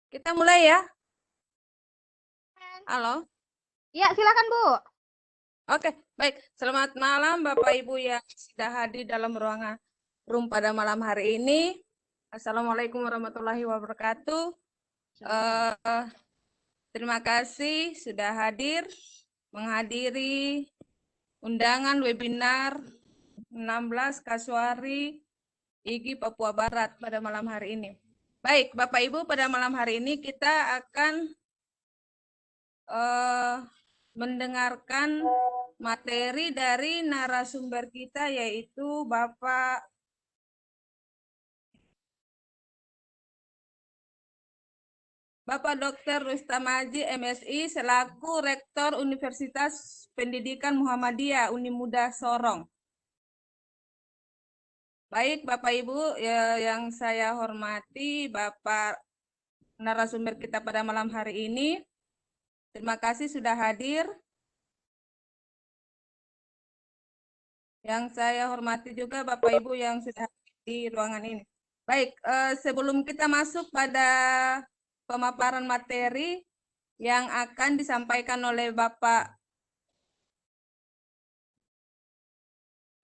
Kita mulai ya. Halo. Ya, silakan Bu. Oke, baik. Selamat malam Bapak Ibu yang sudah hadir dalam ruangan room pada malam hari ini. Assalamualaikum warahmatullahi wabarakatuh. Terima kasih sudah hadir menghadiri undangan webinar 16 Kasuari IGI Papua Barat pada malam hari ini. Baik, Bapak Ibu, pada malam hari ini kita akan mendengarkan materi dari narasumber kita, yaitu Bapak Dr. Rustam Haji, MSI, selaku Rektor Universitas Pendidikan Muhammadiyah Unimuda Sorong. Baik, Bapak Ibu yang saya hormati, Bapak narasumber kita pada malam hari ini, terima kasih sudah hadir. Yang saya hormati juga Bapak Ibu yang sudah hadir di ruangan ini. Baik, sebelum kita masuk pada pemaparan materi yang akan disampaikan oleh Bapak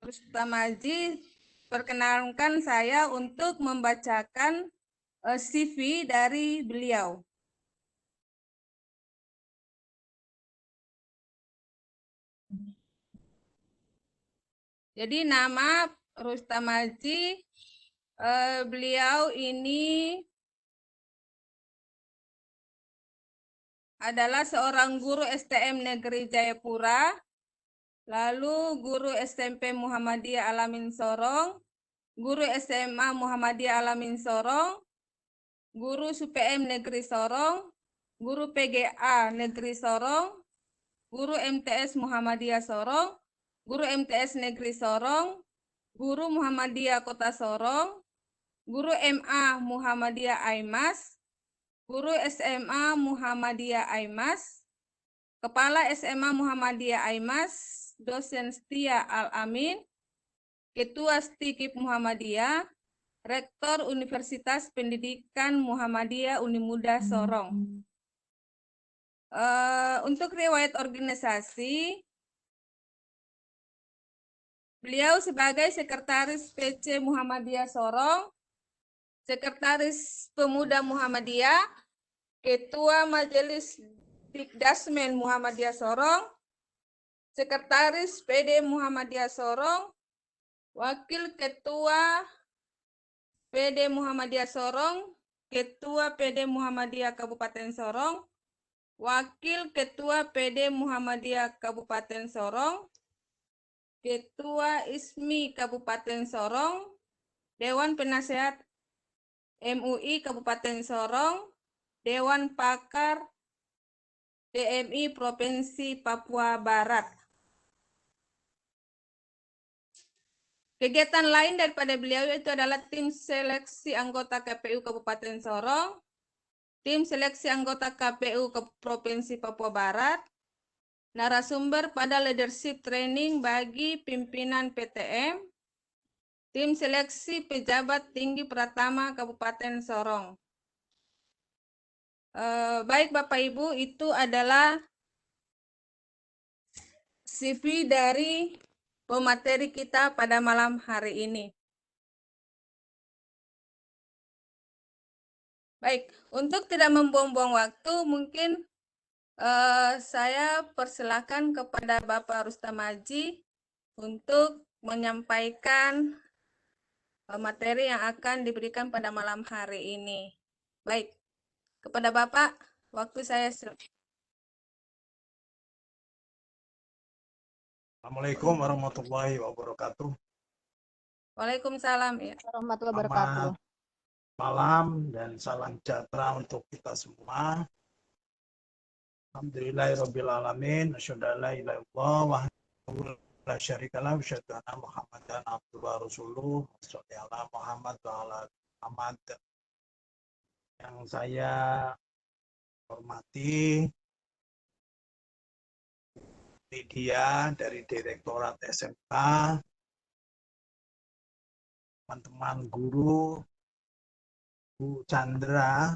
Rustam Haji, perkenalkan saya untuk membacakan CV dari beliau. Jadi nama Rustam Haji, beliau ini adalah seorang guru STM Negeri Jayapura, lalu guru SMP Muhammadiyah Alamin Sorong, guru SMA Muhammadiyah Alamin Sorong, guru SUPM Negeri Sorong, guru PGA Negeri Sorong, guru MTS Muhammadiyah Sorong, guru MTS Negeri Sorong, guru Muhammadiyah Kota Sorong, guru MA Muhammadiyah Aimas, guru SMA Muhammadiyah Aimas, Kepala SMA Muhammadiyah Aimas, dosen setia Al-Amin, Ketua STIKIP Muhammadiyah, Rektor Universitas Pendidikan Muhammadiyah Unimuda Sorong. Untuk riwayat organisasi, beliau sebagai Sekretaris PC Muhammadiyah Sorong, Sekretaris Pemuda Muhammadiyah, Ketua Majelis Dikdasmen Muhammadiyah Sorong, Sekretaris PD Muhammadiyah Sorong, Wakil Ketua PD Muhammadiyah Sorong, Ketua PD Muhammadiyah Kabupaten Sorong, Wakil Ketua PD Muhammadiyah Kabupaten Sorong, Ketua ISMI Kabupaten Sorong, Dewan Penasehat MUI Kabupaten Sorong, Dewan Pakar DMI Provinsi Papua Barat. Kegiatan lain daripada beliau itu adalah tim seleksi anggota KPU Kabupaten Sorong, tim seleksi anggota KPU Provinsi Papua Barat, narasumber pada leadership training bagi pimpinan PTM, tim seleksi pejabat tinggi Pratama Kabupaten Sorong. Baik Bapak Ibu, itu adalah CV dari pemateri kita pada malam hari ini. Baik, untuk tidak membuang-buang waktu, mungkin saya persilakan kepada Bapak Rustam Haji untuk menyampaikan materi yang akan diberikan pada malam hari ini. Baik, kepada Bapak, waktu saya. Assalamualaikum warahmatullahi wabarakatuh. Waalaikumsalam. Ya. Warahmatullahi wabarakatuh. Malam dan salam sejahtera untuk kita semua. Alhamdulillahirabbil alamin, asyhadu an la ilaha illallah wahdahu la syarikalah, wa asyhadu anna Muhammadan abduhu wa rasuluh. Shallallahu ala Muhammad wa ala Muhammad. Yang saya hormati Lydia dari Direktorat SMK, teman-teman guru, Bu Chandra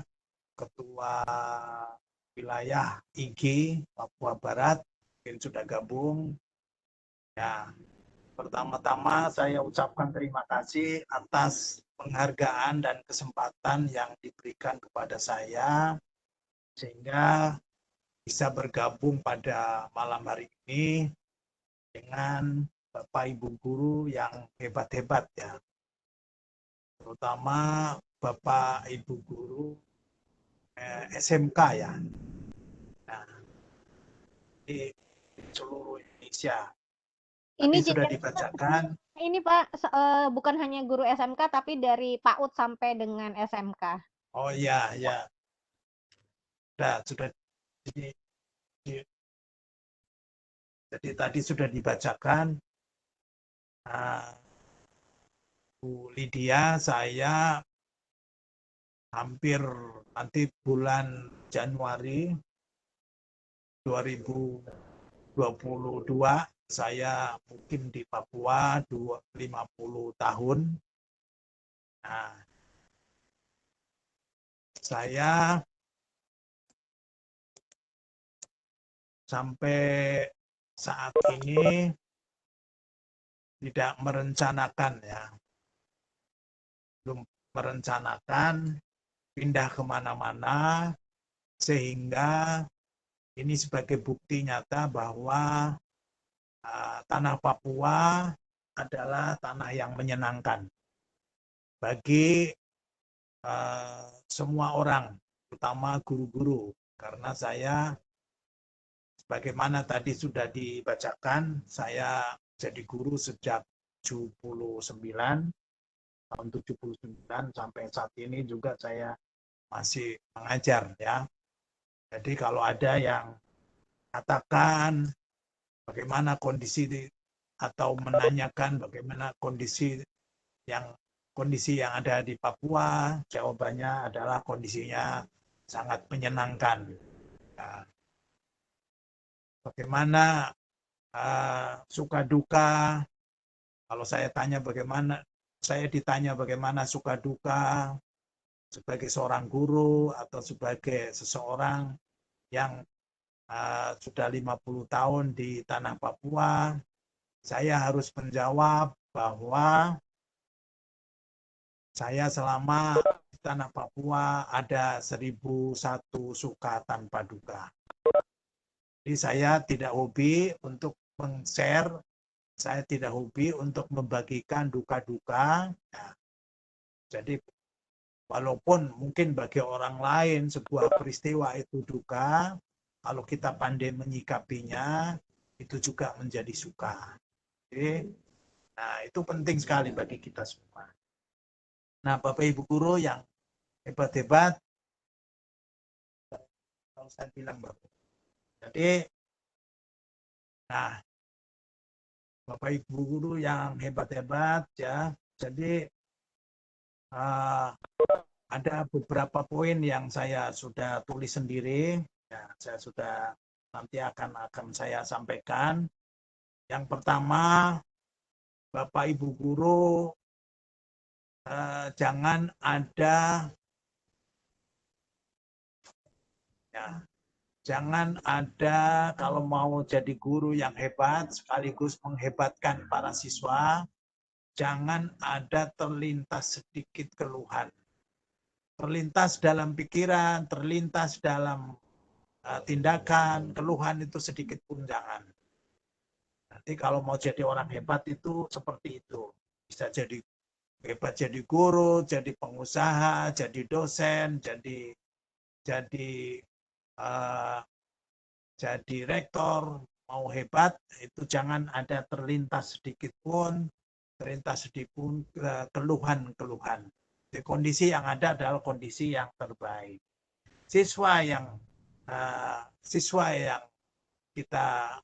Ketua Wilayah IG Papua Barat, mungkin sudah gabung. Ya, pertama-tama saya ucapkan terima kasih atas penghargaan dan kesempatan yang diberikan kepada saya, sehingga bisa bergabung pada malam hari ini dengan Bapak Ibu guru yang hebat-hebat ya. Terutama Bapak Ibu guru SMK ya. Nah, di seluruh Indonesia. Ini Tadi sudah jadi dibacakan. ini Pak bukan hanya guru SMK tapi dari PAUD sampai dengan SMK. Oh iya, ya. Sudah jadi tadi sudah dibacakan. Bu Lydia, saya hampir nanti bulan Januari 2022 saya mungkin di Papua 50 tahun. Nah, saya sampai saat ini tidak merencanakan ya, belum merencanakan pindah kemana-mana, sehingga ini sebagai bukti nyata bahwa tanah Papua adalah tanah yang menyenangkan bagi semua orang, terutama guru-guru, karena saya sebagaimana tadi sudah dibacakan, saya jadi guru sejak 79, tahun 79 sampai saat ini juga saya masih mengajar ya. Jadi kalau ada yang katakan bagaimana kondisi atau menanyakan bagaimana kondisi yang ada di Papua, jawabannya adalah kondisinya sangat menyenangkan. Nah, bagaimana suka duka, kalau saya ditanya bagaimana suka duka sebagai seorang guru atau sebagai seseorang yang sudah 50 tahun di tanah Papua, saya harus menjawab bahwa saya selama di tanah Papua ada 1001 suka tanpa duka. Jadi saya tidak hobi untuk men-share, saya tidak hobi untuk membagikan duka-duka. Nah, jadi walaupun mungkin bagi orang lain sebuah peristiwa itu duka, kalau kita pandai menyikapinya, itu juga menjadi suka. Oke? Nah, itu penting sekali bagi kita semua. Nah, Bapak Ibu guru yang hebat-hebat, kalau saya bilang Bapak. Jadi, nah, Bapak Ibu guru yang hebat-hebat ya, jadi ada beberapa poin yang saya sudah tulis sendiri, ya, saya sudah nanti akan saya sampaikan. Yang pertama, Bapak Ibu guru jangan ada ya, jangan ada kalau mau jadi guru yang hebat sekaligus menghebatkan para siswa, jangan ada terlintas sedikit keluhan. Terlintas dalam pikiran, terlintas dalam tindakan, keluhan itu sedikit pun jangan. Nanti kalau mau jadi orang hebat itu seperti itu. Bisa jadi hebat jadi guru, jadi pengusaha, jadi dosen, jadi rektor, mau hebat itu jangan ada terlintas sedikit pun keluhan-keluhan. Kondisi yang ada adalah kondisi yang terbaik. Siswa yang kita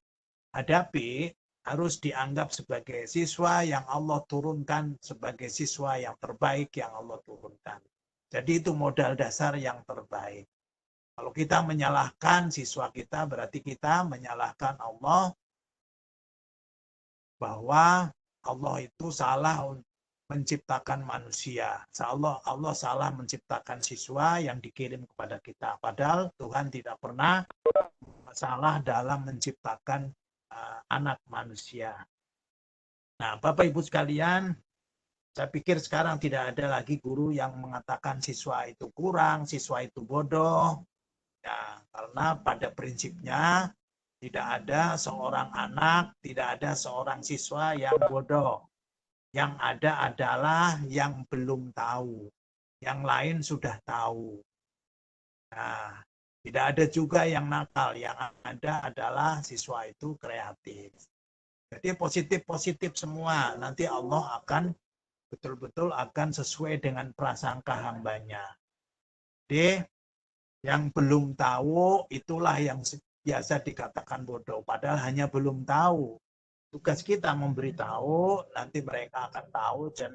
hadapi harus dianggap sebagai siswa yang Allah turunkan, sebagai siswa yang terbaik yang Allah turunkan. Jadi itu modal dasar yang terbaik. Kalau kita menyalahkan siswa kita, berarti kita menyalahkan Allah, bahwa Allah itu salah menciptakan manusia. Allah salah menciptakan siswa yang dikirim kepada kita. Padahal Tuhan tidak pernah salah dalam menciptakan anak manusia. Nah, Bapak Ibu sekalian, saya pikir sekarang tidak ada lagi guru yang mengatakan siswa itu kurang, siswa itu bodoh. Ya, karena pada prinsipnya tidak ada seorang anak, tidak ada seorang siswa yang bodoh. Yang ada adalah yang belum tahu. Yang lain sudah tahu. Nah, tidak ada juga yang nakal. Yang ada adalah siswa itu kreatif. Jadi positif-positif semua. Nanti Allah akan betul-betul akan sesuai dengan prasangka hambanya. Jadi, yang belum tahu itulah yang biasa dikatakan bodoh. Padahal hanya belum tahu. Tugas kita memberitahu, nanti mereka akan tahu dan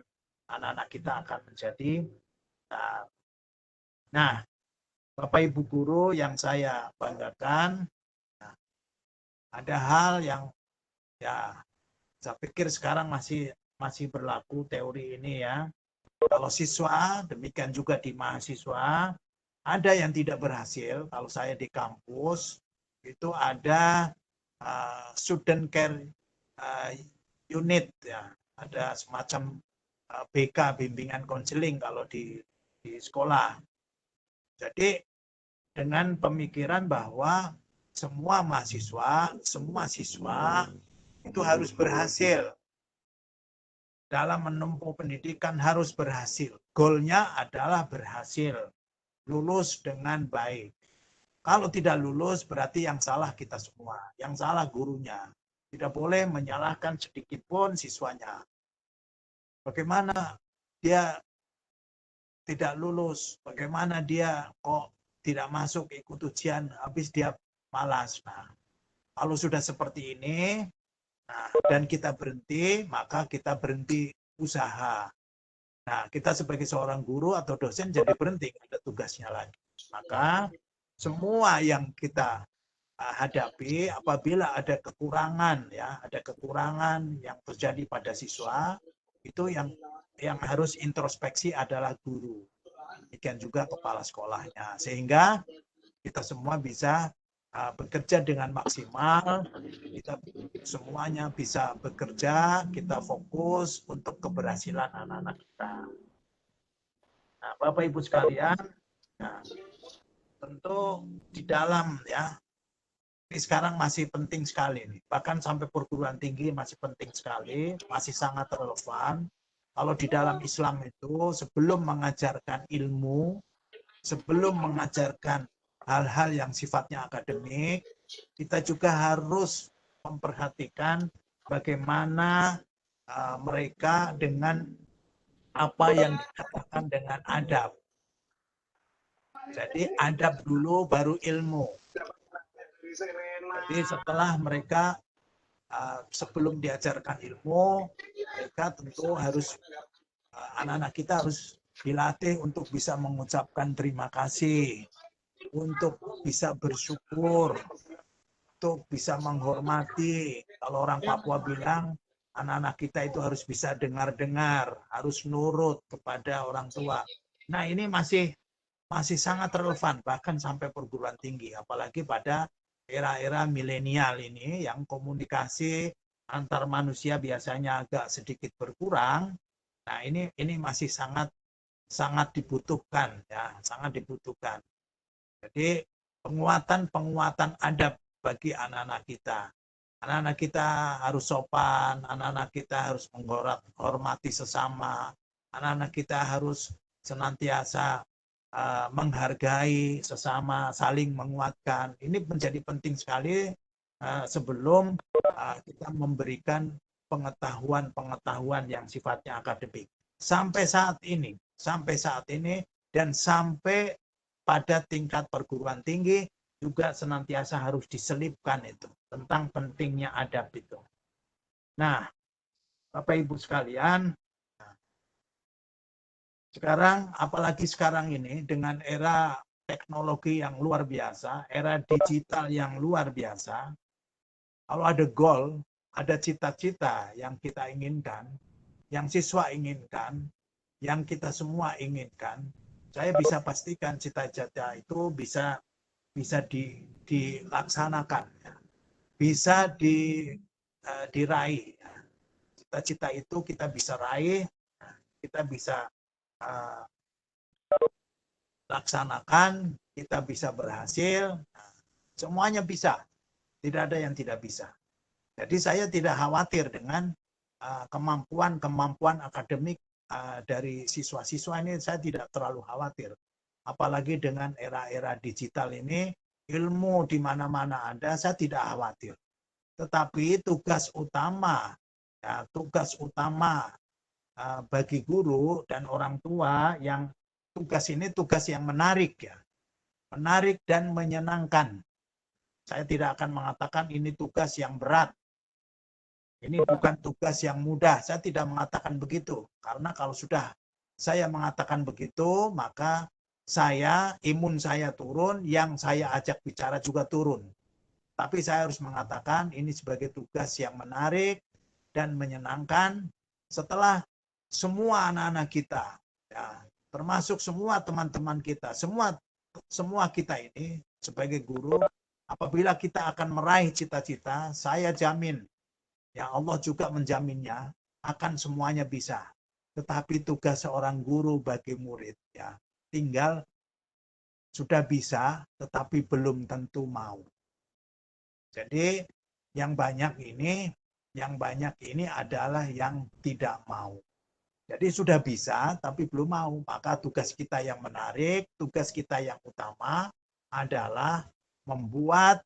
anak-anak kita akan menjadi. Nah, Bapak Ibu guru yang saya banggakan, ada hal yang ya saya pikir sekarang masih berlaku teori ini ya. Kalau siswa, demikian juga di mahasiswa, ada yang tidak berhasil. Kalau saya di kampus, itu ada student care unit ya, ada semacam BK, bimbingan konseling kalau di sekolah. Jadi dengan pemikiran bahwa semua mahasiswa, semua siswa itu harus berhasil dalam menempuh pendidikan, harus berhasil. Goalnya adalah berhasil, lulus dengan baik. Kalau tidak lulus berarti yang salah kita semua, yang salah gurunya. Tidak boleh menyalahkan sedikit pun siswanya. Bagaimana dia tidak lulus, bagaimana dia kok tidak masuk ikut ujian, habis dia malas. Nah, kalau sudah seperti ini, dan kita berhenti, maka kita berhenti usaha. Nah, kita sebagai seorang guru atau dosen jadi berhenti, ada tugasnya lagi. Maka semua yang kita hadapi apabila ada kekurangan ya, ada kekurangan yang terjadi pada siswa, itu yang harus introspeksi adalah guru. Demikian juga kepala sekolahnya. Sehingga kita semua bisa bekerja dengan maksimal, kita semuanya bisa bekerja, kita fokus untuk keberhasilan anak-anak kita. Nah, Bapak Ibu sekalian, nah, tentu di dalam ya, ini sekarang masih penting sekali nih, bahkan sampai perguruan tinggi masih penting sekali, masih sangat relevan. Kalau di dalam Islam itu sebelum mengajarkan ilmu, sebelum mengajarkan hal-hal yang sifatnya akademik, kita juga harus memperhatikan bagaimana mereka dengan apa yang dikatakan dengan adab. Jadi adab dulu baru ilmu. Jadi setelah mereka sebelum diajarkan ilmu, mereka tentu harus anak-anak kita harus dilatih untuk bisa mengucapkan terima kasih, untuk bisa bersyukur, untuk bisa menghormati. Kalau orang Papua bilang, anak-anak kita itu harus bisa dengar-dengar, harus nurut kepada orang tua. Nah, ini masih sangat relevan, bahkan sampai perguruan tinggi, apalagi pada era-era milenial ini yang komunikasi antar manusia biasanya agak sedikit berkurang. Nah, ini masih sangat dibutuhkan ya, sangat dibutuhkan. Jadi penguatan adab bagi anak-anak kita. Anak-anak kita harus sopan, anak-anak kita harus menghormati sesama, anak-anak kita harus senantiasa menghargai sesama, saling menguatkan. Ini menjadi penting sekali sebelum kita memberikan pengetahuan yang sifatnya akademik. Sampai saat ini, dan sampai pada tingkat perguruan tinggi juga senantiasa harus diselipkan itu tentang pentingnya adab itu. Nah, Bapak Ibu sekalian, sekarang, apalagi sekarang ini dengan era teknologi yang luar biasa, era digital yang luar biasa, kalau ada goal, ada cita-cita yang kita inginkan, yang siswa inginkan, yang kita semua inginkan, saya bisa pastikan cita-cita itu bisa dilaksanakan, ya. Bisa diraih. Cita-cita itu kita bisa raih, kita bisa laksanakan, kita bisa berhasil, semuanya bisa. Tidak ada yang tidak bisa. Jadi saya tidak khawatir dengan kemampuan akademik dari siswa-siswa ini, saya tidak terlalu khawatir. Apalagi dengan era-era digital ini, ilmu di mana-mana ada, saya tidak khawatir. Tetapi tugas utama bagi guru dan orang tua, yang tugas ini tugas yang menarik, ya, menarik dan menyenangkan. Saya tidak akan mengatakan ini tugas yang berat. Ini bukan tugas yang mudah. Saya tidak mengatakan begitu. Karena kalau sudah saya mengatakan begitu, maka imun saya turun, yang saya ajak bicara juga turun. Tapi saya harus mengatakan ini sebagai tugas yang menarik dan menyenangkan setelah semua anak-anak kita, ya, termasuk semua teman-teman kita, semua kita ini sebagai guru, apabila kita akan meraih cita-cita, saya jamin, ya Allah juga menjaminnya, akan semuanya bisa. Tetapi tugas seorang guru bagi murid, ya, tinggal sudah bisa, tetapi belum tentu mau. Jadi yang banyak ini adalah yang tidak mau. Jadi sudah bisa, tapi belum mau. Maka tugas kita yang menarik, tugas kita yang utama adalah membuat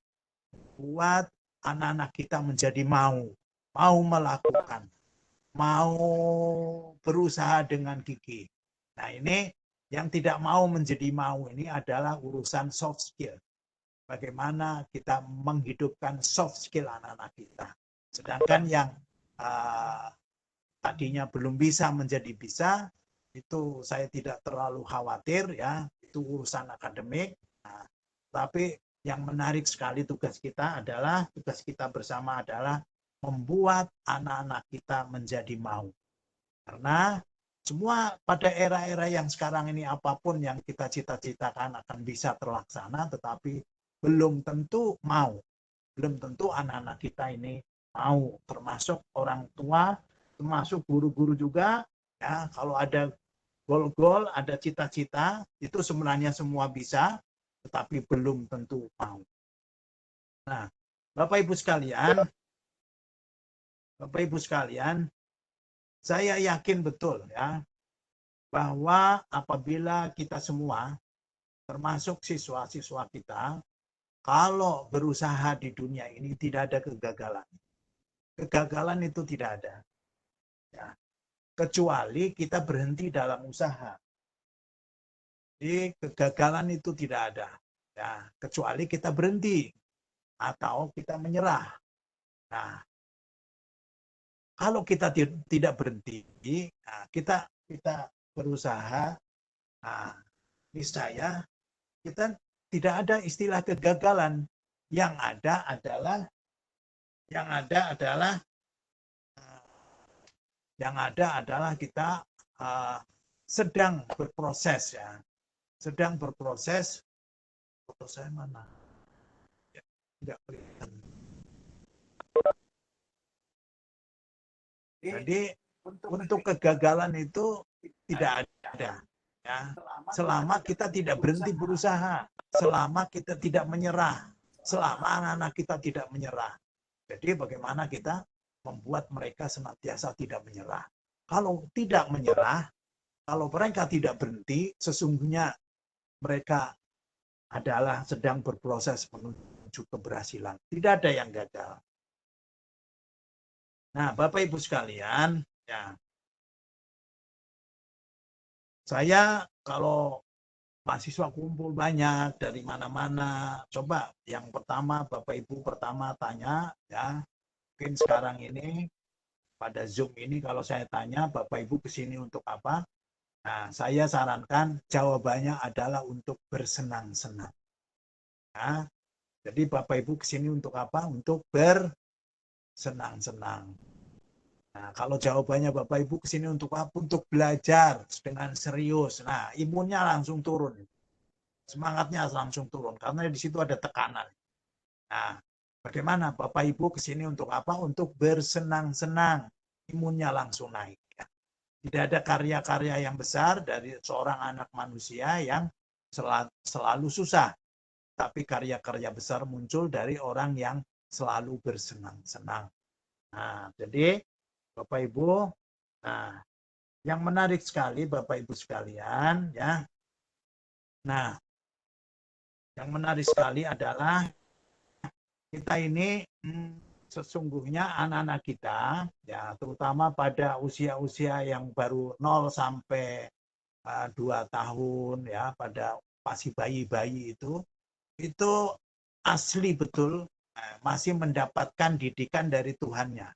anak-anak kita menjadi mau melakukan, mau berusaha dengan gigih. Nah, ini yang tidak mau menjadi mau ini adalah urusan soft skill. Bagaimana kita menghidupkan soft skill anak-anak kita. Sedangkan yang tadinya belum bisa menjadi bisa, itu saya tidak terlalu khawatir, ya, itu urusan akademik. Nah, tapi yang menarik sekali tugas kita bersama adalah membuat anak-anak kita menjadi mau. Karena semua pada era-era yang sekarang ini, apapun yang kita cita-citakan akan bisa terlaksana, tetapi belum tentu mau. Belum tentu anak-anak kita ini mau, termasuk orang tua, termasuk guru-guru juga, ya. Kalau ada goal-goal, ada cita-cita, itu sebenarnya semua bisa, tetapi belum tentu mau. Nah, Bapak Ibu sekalian, saya yakin betul, ya, bahwa apabila kita semua, termasuk siswa-siswa kita, kalau berusaha di dunia ini tidak ada kegagalan. Kegagalan itu tidak ada. Ya. Kecuali kita berhenti dalam usaha. Jadi kegagalan itu tidak ada. Ya. Kecuali kita berhenti atau kita menyerah. Nah, kalau kita tidak berhenti, nah, kita berusaha, nah, niscaya kita tidak ada istilah kegagalan. Yang ada adalah kita sedang berproses, ya. Sedang berproses. Foto saya mana? Ya, tidak kelihatan. Jadi untuk kegagalan itu tidak ada. Ya. Selama kita tidak berhenti berusaha, selama kita tidak menyerah, selama anak-anak kita tidak menyerah. Jadi bagaimana kita membuat mereka senantiasa tidak menyerah. Kalau tidak menyerah, kalau mereka tidak berhenti, sesungguhnya mereka adalah sedang berproses menuju keberhasilan. Tidak ada yang gagal. Nah, Bapak Ibu sekalian, ya, saya kalau mahasiswa kumpul banyak dari mana-mana, coba yang pertama Bapak Ibu tanya, ya, mungkin sekarang ini pada Zoom ini kalau saya tanya Bapak Ibu kesini untuk apa? Nah, saya sarankan jawabannya adalah untuk bersenang-senang. Nah, jadi Bapak Ibu kesini untuk apa? Untuk bersenang-senang. Nah, kalau jawabannya Bapak Ibu ke sini untuk apa? Untuk belajar dengan serius. Nah, imunnya langsung turun. Semangatnya langsung turun karena di situ ada tekanan. Nah, bagaimana Bapak Ibu ke sini untuk apa? Untuk bersenang-senang. Imunnya langsung naik. Ya. Tidak ada karya-karya yang besar dari seorang anak manusia yang selalu susah. Tapi karya-karya besar muncul dari orang yang selalu bersenang-senang. Nah, jadi Bapak Ibu, nah yang menarik sekali Bapak Ibu sekalian ya. Nah, yang menarik sekali adalah kita ini sesungguhnya anak-anak kita ya terutama pada usia-usia yang baru 0 sampai 2 tahun ya pada masih bayi-bayi itu asli betul masih mendapatkan didikan dari Tuhannya.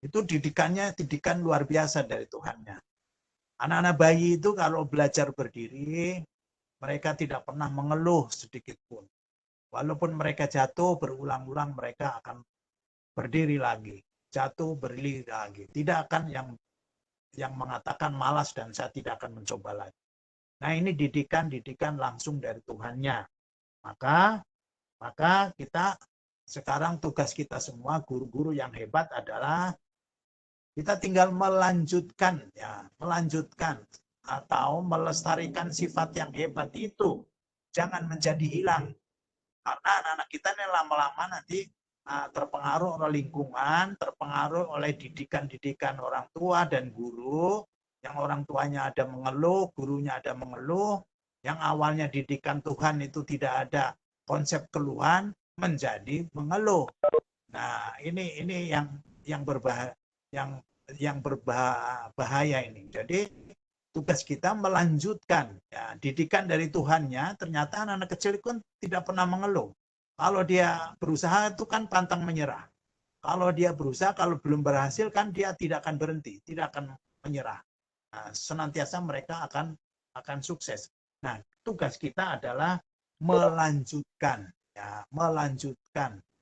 Itu didikan luar biasa dari Tuhannya. Anak-anak bayi itu kalau belajar berdiri, mereka tidak pernah mengeluh sedikit pun. Walaupun mereka jatuh berulang-ulang, mereka akan berdiri lagi. Jatuh, berdiri lagi. Tidak akan yang mengatakan malas dan saya tidak akan mencoba lagi. Nah ini didikan langsung dari Tuhannya. Maka kita sekarang tugas kita semua guru-guru yang hebat adalah kita tinggal melanjutkan atau melestarikan sifat yang hebat itu. Jangan menjadi hilang. Karena anak-anak kita ini lama-lama nanti terpengaruh oleh lingkungan, terpengaruh oleh didikan-didikan orang tua dan guru, yang orang tuanya ada mengeluh, gurunya ada mengeluh, yang awalnya didikan Tuhan itu tidak ada konsep keluhan, menjadi mengeluh. Nah, ini yang berbahaya, yang berbahaya ini. Jadi tugas kita melanjutkan ya, didikan dari Tuhannya. Ternyata anak-anak kecil itu kan tidak pernah mengeluh. Kalau dia berusaha itu kan pantang menyerah. Kalau dia berusaha, kalau belum berhasil kan dia tidak akan berhenti, tidak akan menyerah. Nah, senantiasa mereka akan sukses. Nah, tugas kita adalah melanjutkan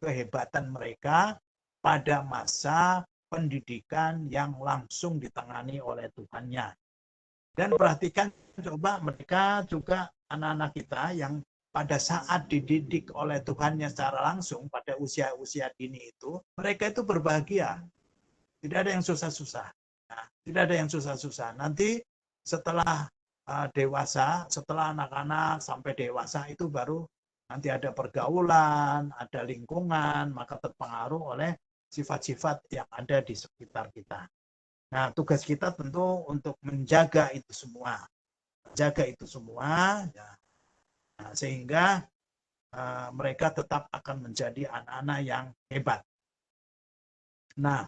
kehebatan mereka pada masa pendidikan yang langsung ditangani oleh Tuhannya. Dan perhatikan coba mereka juga anak-anak kita yang pada saat dididik oleh Tuhannya secara langsung pada usia-usia dini itu, mereka itu berbahagia. Tidak ada yang susah-susah. Nah, tidak ada yang susah-susah. Nanti setelah dewasa, setelah anak-anak sampai dewasa itu baru nanti ada pergaulan, ada lingkungan, maka terpengaruh oleh sifat-sifat yang ada di sekitar kita. Nah, tugas kita tentu untuk menjaga itu semua. Jaga itu semua, ya. Nah, sehingga mereka tetap akan menjadi anak-anak yang hebat. Nah,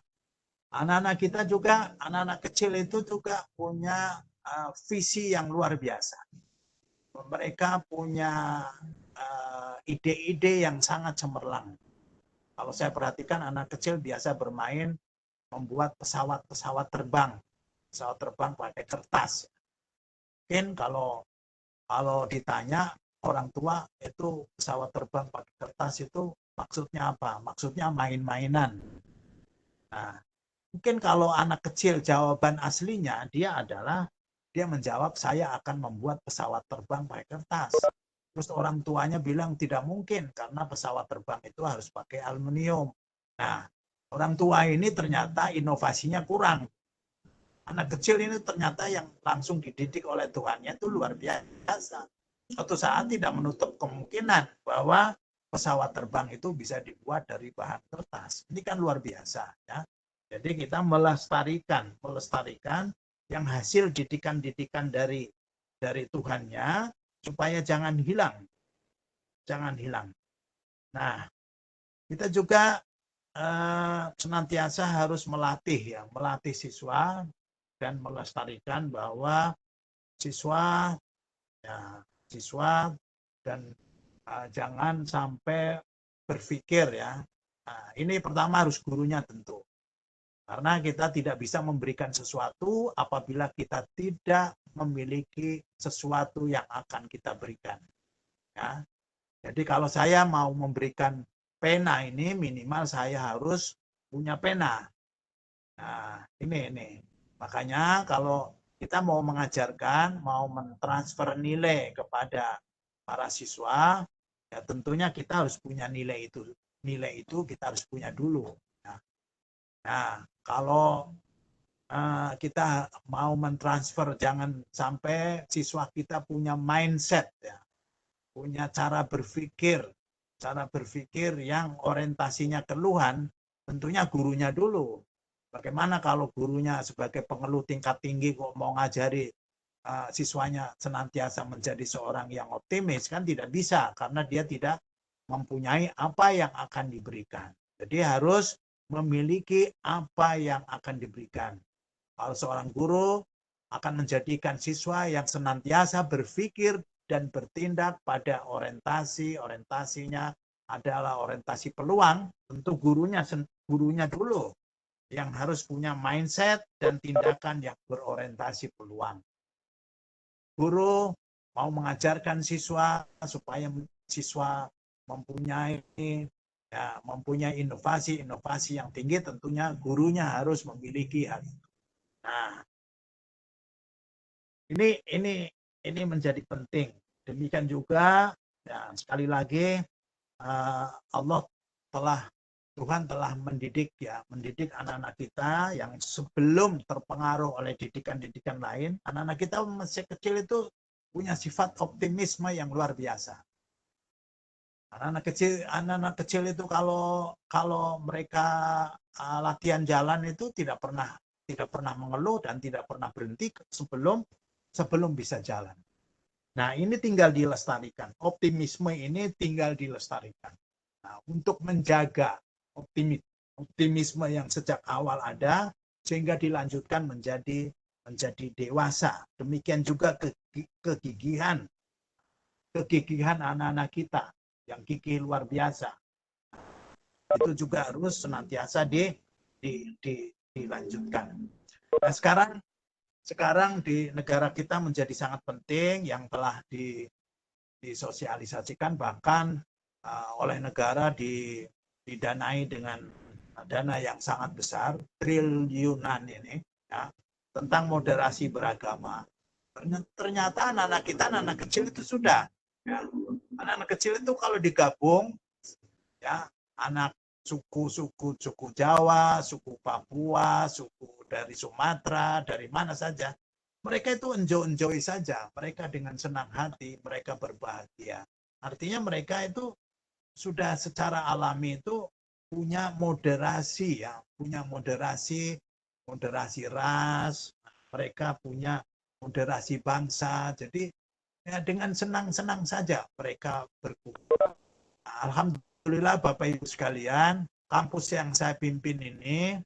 anak-anak kita juga, anak-anak kecil itu juga punya visi yang luar biasa. Mereka punya ide-ide yang sangat cemerlang. Kalau saya perhatikan anak kecil biasa bermain membuat pesawat terbang pakai kertas. Mungkin kalau ditanya orang tua itu pesawat terbang pakai kertas itu maksudnya apa? Maksudnya main-mainan. Nah, mungkin kalau anak kecil jawaban aslinya dia menjawab saya akan membuat pesawat terbang pakai kertas. Terus orang tuanya bilang tidak mungkin karena pesawat terbang itu harus pakai aluminium. Nah, orang tua ini ternyata inovasinya kurang. Anak kecil ini ternyata yang langsung dididik oleh Tuhannya itu luar biasa. Suatu saat tidak menutup kemungkinan bahwa pesawat terbang itu bisa dibuat dari bahan kertas. Ini kan luar biasa. Ya. Jadi kita melestarikan yang hasil didikan-didikan dari Tuhannya supaya jangan hilang. Jangan hilang. Nah, kita juga senantiasa harus melatih siswa dan melestarikan bahwa siswa dan jangan sampai berpikir ya. Nah, ini pertama harus gurunya tentu. Karena kita tidak bisa memberikan sesuatu apabila kita tidak memiliki sesuatu yang akan kita berikan. Ya. Jadi kalau saya mau memberikan pena ini minimal saya harus punya pena. Nah, ini. Makanya kalau kita mau mengajarkan, mau mentransfer nilai kepada para siswa, ya tentunya kita harus punya nilai itu. Nilai itu kita harus punya dulu. Nah, kalau kita mau mentransfer, jangan sampai siswa kita punya mindset, ya, punya cara berpikir yang orientasinya keluhan, tentunya gurunya dulu. Bagaimana kalau gurunya sebagai pengeluh tingkat tinggi kok mau ngajari siswanya senantiasa menjadi seorang yang optimis, kan tidak bisa karena dia tidak mempunyai apa yang akan diberikan. Jadi harus memiliki apa yang akan diberikan. Kalau seorang guru akan menjadikan siswa yang senantiasa berpikir dan bertindak pada orientasinya adalah orientasi peluang, tentu gurunya dulu yang harus punya mindset dan tindakan yang berorientasi peluang. Guru mau mengajarkan siswa supaya siswa mempunyai inovasi yang tinggi, tentunya gurunya harus memiliki hal itu. Nah, ini menjadi penting. Demikian juga, ya, sekali lagi Tuhan telah mendidik anak-anak kita yang sebelum terpengaruh oleh didikan-didikan lain. Anak-anak kita masih kecil itu punya sifat optimisme yang luar biasa. Anak-anak kecil itu kalau mereka latihan jalan itu tidak pernah mengeluh dan tidak pernah berhenti sebelum bisa jalan. Nah, ini tinggal dilestarikan. Optimisme ini tinggal dilestarikan. Nah, untuk menjaga optimisme yang sejak awal ada, sehingga dilanjutkan menjadi dewasa. Demikian juga kegigihan anak-anak kita yang gigih luar biasa. Itu juga harus senantiasa dilanjutkan. Nah, sekarang di negara kita menjadi sangat penting yang telah disosialisasikan, bahkan oleh negara didanai dengan dana yang sangat besar, triliunan ini, ya, tentang moderasi beragama. Ternyata anak-anak kecil itu sudah, ya, anak-anak kecil itu kalau digabung, ya, anak suku Jawa, suku Papua, suku dari Sumatera, dari mana saja, mereka itu enjoy saja, mereka dengan senang hati, mereka berbahagia. Artinya mereka itu sudah secara alami itu punya moderasi, ya, punya moderasi ras, mereka punya moderasi bangsa. Jadi ya dengan senang-senang saja mereka berkumpul. Alhamdulillah Bapak Ibu sekalian, kampus yang saya pimpin ini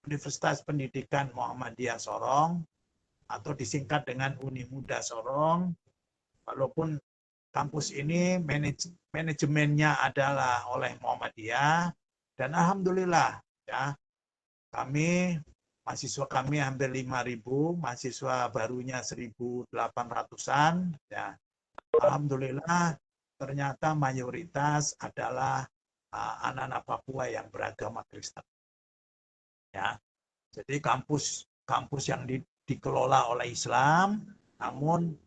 Universitas Pendidikan Muhammadiyah Sorong atau disingkat dengan Uni Muda Sorong, walaupun kampus ini manajemennya adalah oleh Muhammadiyah, dan alhamdulillah, ya, mahasiswa kami hampir 5.000, mahasiswa barunya 1.800-an, ya. Alhamdulillah ternyata mayoritas adalah anak-anak Papua yang beragama Kristen. Ya. Jadi kampus yang dikelola oleh Islam, namun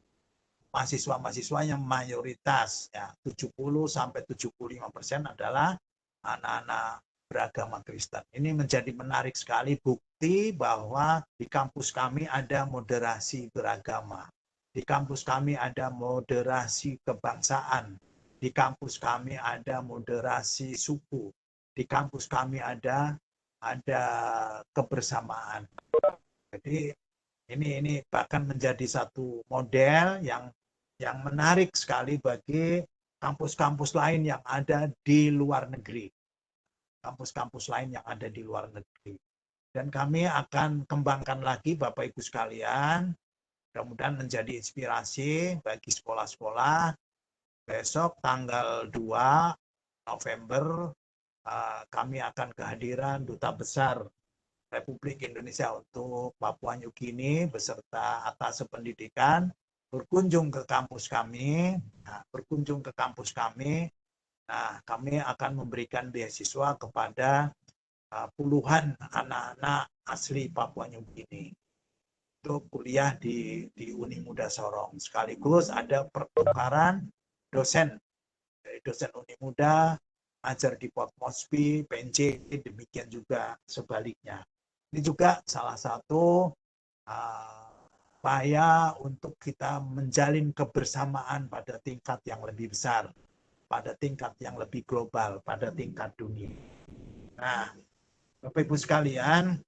mahasiswa-mahasiswanya mayoritas, ya, 70-75% adalah anak-anak beragama Kristen. Ini menjadi menarik sekali, bukti bahwa di kampus kami ada moderasi beragama. Di kampus kami ada moderasi kebangsaan. Di kampus kami ada moderasi suku. Di kampus kami ada kebersamaan. Jadi ini bahkan menjadi satu model yang menarik sekali bagi kampus-kampus lain yang ada di luar negeri. Kampus-kampus lain yang ada di luar negeri. Dan kami akan kembangkan lagi Bapak Ibu sekalian, mudah-mudahan menjadi inspirasi bagi sekolah-sekolah. Besok tanggal 2 November kami akan kehadiran Duta Besar Republik Indonesia untuk Papua New Guinea beserta Atase Pendidikan berkunjung ke kampus kami. Nah, kami akan memberikan beasiswa kepada puluhan anak-anak asli Papua New Guinea untuk kuliah di Uni Muda Sorong. Sekaligus ada pertukaran dosen, dari dosen Uni Muda ajar di Port Moresby, PNJ, demikian juga sebaliknya. Ini juga salah satu upaya untuk kita menjalin kebersamaan pada tingkat yang lebih besar, pada tingkat yang lebih global, pada tingkat dunia. Nah, Bapak Ibu sekalian,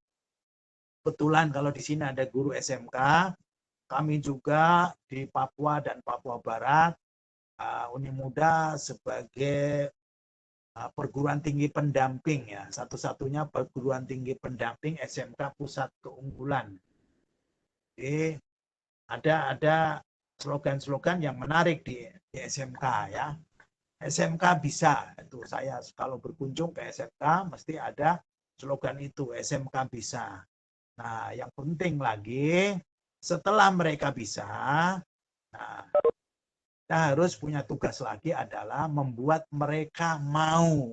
kebetulan kalau di sini ada guru SMK, kami juga di Papua dan Papua Barat, Uni Muda sebagai perguruan tinggi pendamping ya, satu-satunya perguruan tinggi pendamping SMK pusat keunggulan. Jadi ada slogan-slogan yang menarik di SMK ya. SMK bisa, itu saya kalau berkunjung ke SMK mesti ada slogan itu, SMK bisa. Nah, yang penting lagi setelah mereka bisa, nah, kita harus punya tugas lagi adalah membuat mereka mau.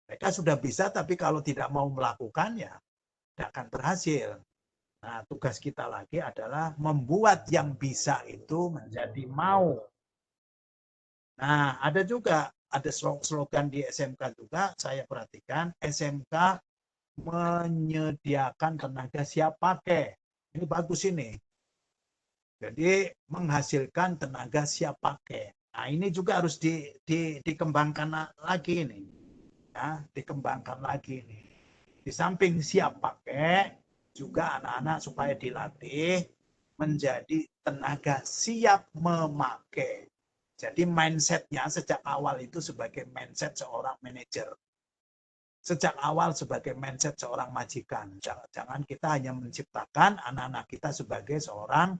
Mereka sudah bisa, tapi kalau tidak mau melakukannya, tidak akan berhasil. Nah, tugas kita lagi adalah membuat yang bisa itu menjadi mau. Nah, ada juga, ada slogan di SMK juga, saya perhatikan, SMK menyediakan tenaga siap pakai. Ini bagus ini. Jadi menghasilkan tenaga siap pakai. Nah, ini juga harus dikembangkan lagi ini. Ya, dikembangkan lagi ini. Di samping siap pakai, juga anak-anak supaya dilatih menjadi tenaga siap memakai. Jadi mindsetnya sejak awal itu sebagai mindset seorang manajer. Sejak awal sebagai mindset seorang majikan. Jangan kita hanya menciptakan anak-anak kita sebagai seorang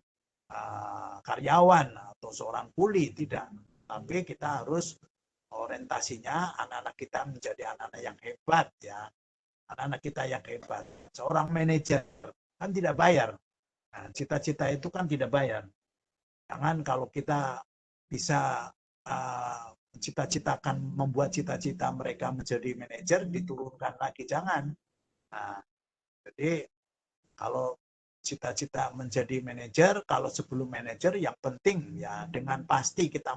karyawan atau seorang kuli, tidak. Tapi kita harus orientasinya anak-anak kita menjadi anak-anak yang hebat ya. Anak-anak kita yang hebat. Seorang manajer kan tidak bayar. Nah, cita-cita itu kan tidak bayar. Jangan kalau kita bisa cita-citakan membuat cita-cita mereka menjadi manajer diturunkan lagi, jangan. Nah, jadi kalau cita-cita menjadi manajer, kalau sebelum manajer yang penting ya dengan pasti kita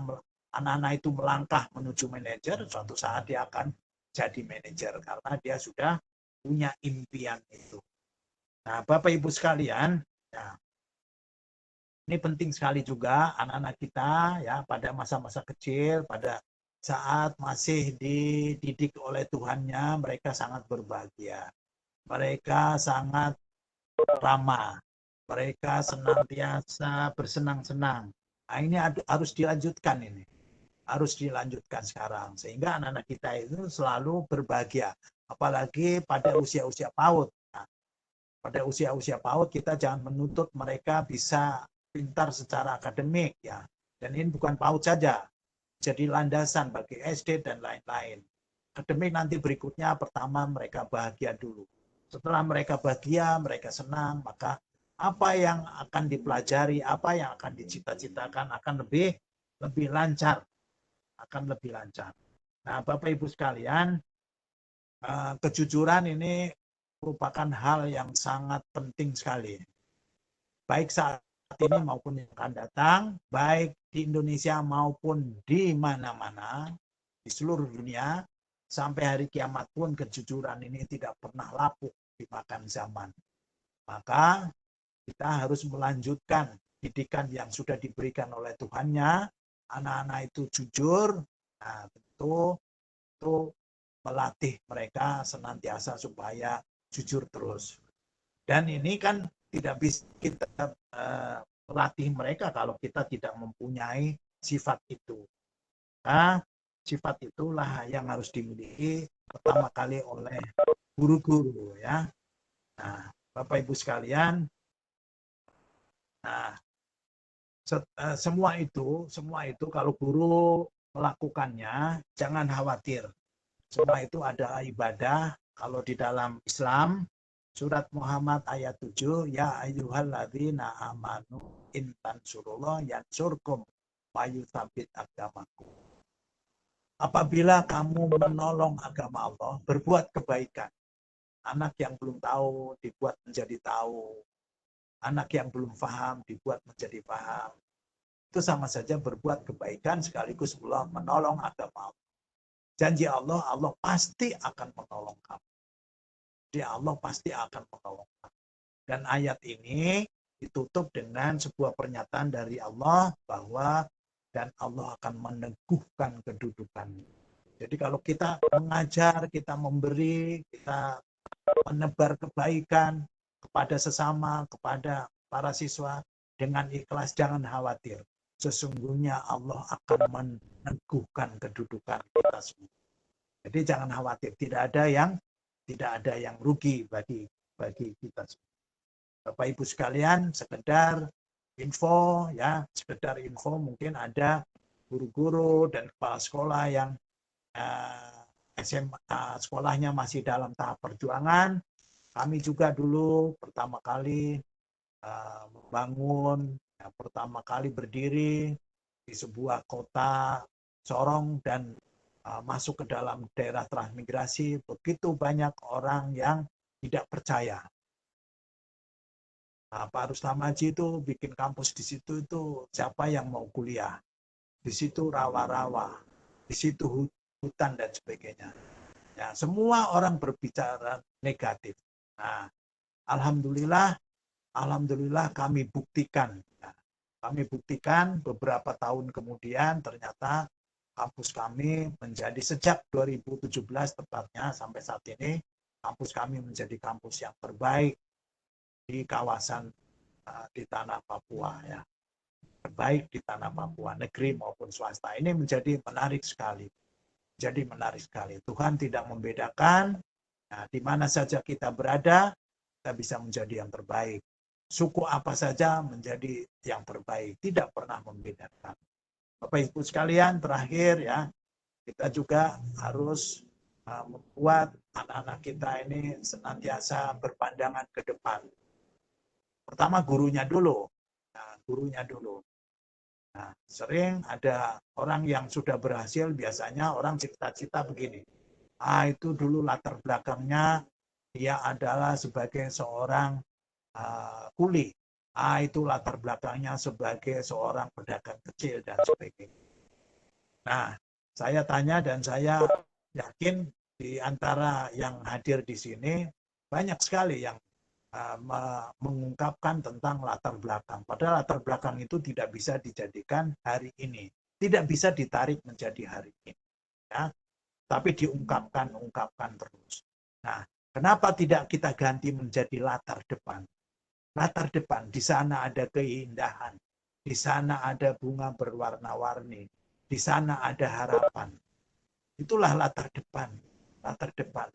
anak-anak itu melangkah menuju manajer, suatu saat dia akan jadi manajer karena dia sudah punya impian itu. Nah, Bapak Ibu sekalian, ya, ini penting sekali juga anak-anak kita ya pada masa-masa kecil, pada saat masih dididik oleh Tuhannya, mereka sangat berbahagia. Mereka sangat ramah. Mereka senantiasa bersenang-senang. Nah, ini harus dilanjutkan ini. Harus dilanjutkan sekarang. Sehingga anak-anak kita itu selalu berbahagia. Apalagi pada usia-usia PAUD. Nah, pada usia-usia PAUD kita jangan menuntut mereka bisa pintar secara akademik ya. Dan ini bukan PAUD saja. Jadi landasan bagi SD dan lain-lain. Akademik nanti berikutnya pertama mereka bahagia dulu. Setelah mereka bahagia, mereka senang, maka apa yang akan dipelajari, apa yang akan dicita-citakan akan lebih lancar. Akan lebih lancar. Nah, Bapak Ibu sekalian, kejujuran ini merupakan hal yang sangat penting sekali. Baik saat ini maupun yang akan datang, baik di Indonesia maupun di mana-mana, di seluruh dunia, sampai hari kiamat pun kejujuran ini tidak pernah lapuk dimakan zaman. Maka kita harus melanjutkan didikan yang sudah diberikan oleh Tuhannya. Anak-anak itu jujur, nah tentu itu melatih mereka senantiasa supaya jujur terus. Dan ini kan tidak bisa kita melatih mereka kalau kita tidak mempunyai sifat itu. Nah, sifat itulah yang harus dimiliki pertama kali oleh guru-guru ya. Nah, Bapak Ibu sekalian, nah semua itu kalau guru melakukannya jangan khawatir. Semua itu adalah ibadah. Kalau di dalam Islam surat Muhammad ayat 7, ya ayyuhalladzina amanu in tansurullah yansurkum wa yutsabbit aqdamakum. Apabila kamu menolong agama Allah, berbuat kebaikan. Anak yang belum tahu dibuat menjadi tahu. Anak yang belum paham dibuat menjadi paham. Itu sama saja berbuat kebaikan sekaligus menolong agama Allah. Janji Allah, Allah pasti akan menolong kamu. Jadi Allah pasti akan menolong kamu. Dan ayat ini ditutup dengan sebuah pernyataan dari Allah bahwa dan Allah akan meneguhkan kedudukan. Jadi kalau kita mengajar, kita memberi, kita menebar kebaikan kepada sesama, kepada para siswa dengan ikhlas, jangan khawatir. Sesungguhnya Allah akan meneguhkan kedudukan kita semua. Jadi jangan khawatir, tidak ada yang rugi bagi kita semua. Bapak Ibu sekalian, sekedar info mungkin ada guru-guru dan kepala sekolah yang SMA sekolahnya masih dalam tahap perjuangan. Kami juga dulu pertama kali membangun, pertama kali berdiri di sebuah kota Sorong dan masuk ke dalam daerah transmigrasi. Begitu banyak orang yang tidak percaya. Pak Rustam Haji itu bikin kampus di situ itu siapa yang mau kuliah. Di situ rawa-rawa, di situ hutan dan sebagainya. Ya, semua orang berbicara negatif. Nah, alhamdulillah kami buktikan. Ya, kami buktikan beberapa tahun kemudian ternyata kampus kami menjadi sejak 2017 tepatnya sampai saat ini kampus kami menjadi kampus yang terbaik di kawasan di tanah Papua ya. Terbaik di tanah Papua, negeri maupun swasta. Ini menjadi menarik sekali. Jadi menarik sekali. Tuhan tidak membedakan di mana saja kita berada, kita bisa menjadi yang terbaik. Suku apa saja menjadi yang terbaik, tidak pernah membedakan. Bapak Ibu sekalian, terakhir ya, kita juga harus membuat anak-anak kita ini senantiasa berpandangan ke depan. Pertama gurunya dulu. Nah, sering ada orang yang sudah berhasil, biasanya orang cita-cita begini. Itu dulu latar belakangnya dia adalah sebagai seorang kuli. Itu latar belakangnya sebagai seorang pedagang kecil dan sebagainya. Nah, saya tanya dan saya yakin di antara yang hadir di sini banyak sekali yang mengungkapkan tentang latar belakang. Padahal latar belakang itu tidak bisa dijadikan hari ini. Tidak bisa ditarik menjadi hari ini. Ya. Tapi diungkapkan terus. Nah, kenapa tidak kita ganti menjadi latar depan? Latar depan, di sana ada keindahan. Di sana ada bunga berwarna-warni. Di sana ada harapan. Itulah latar depan.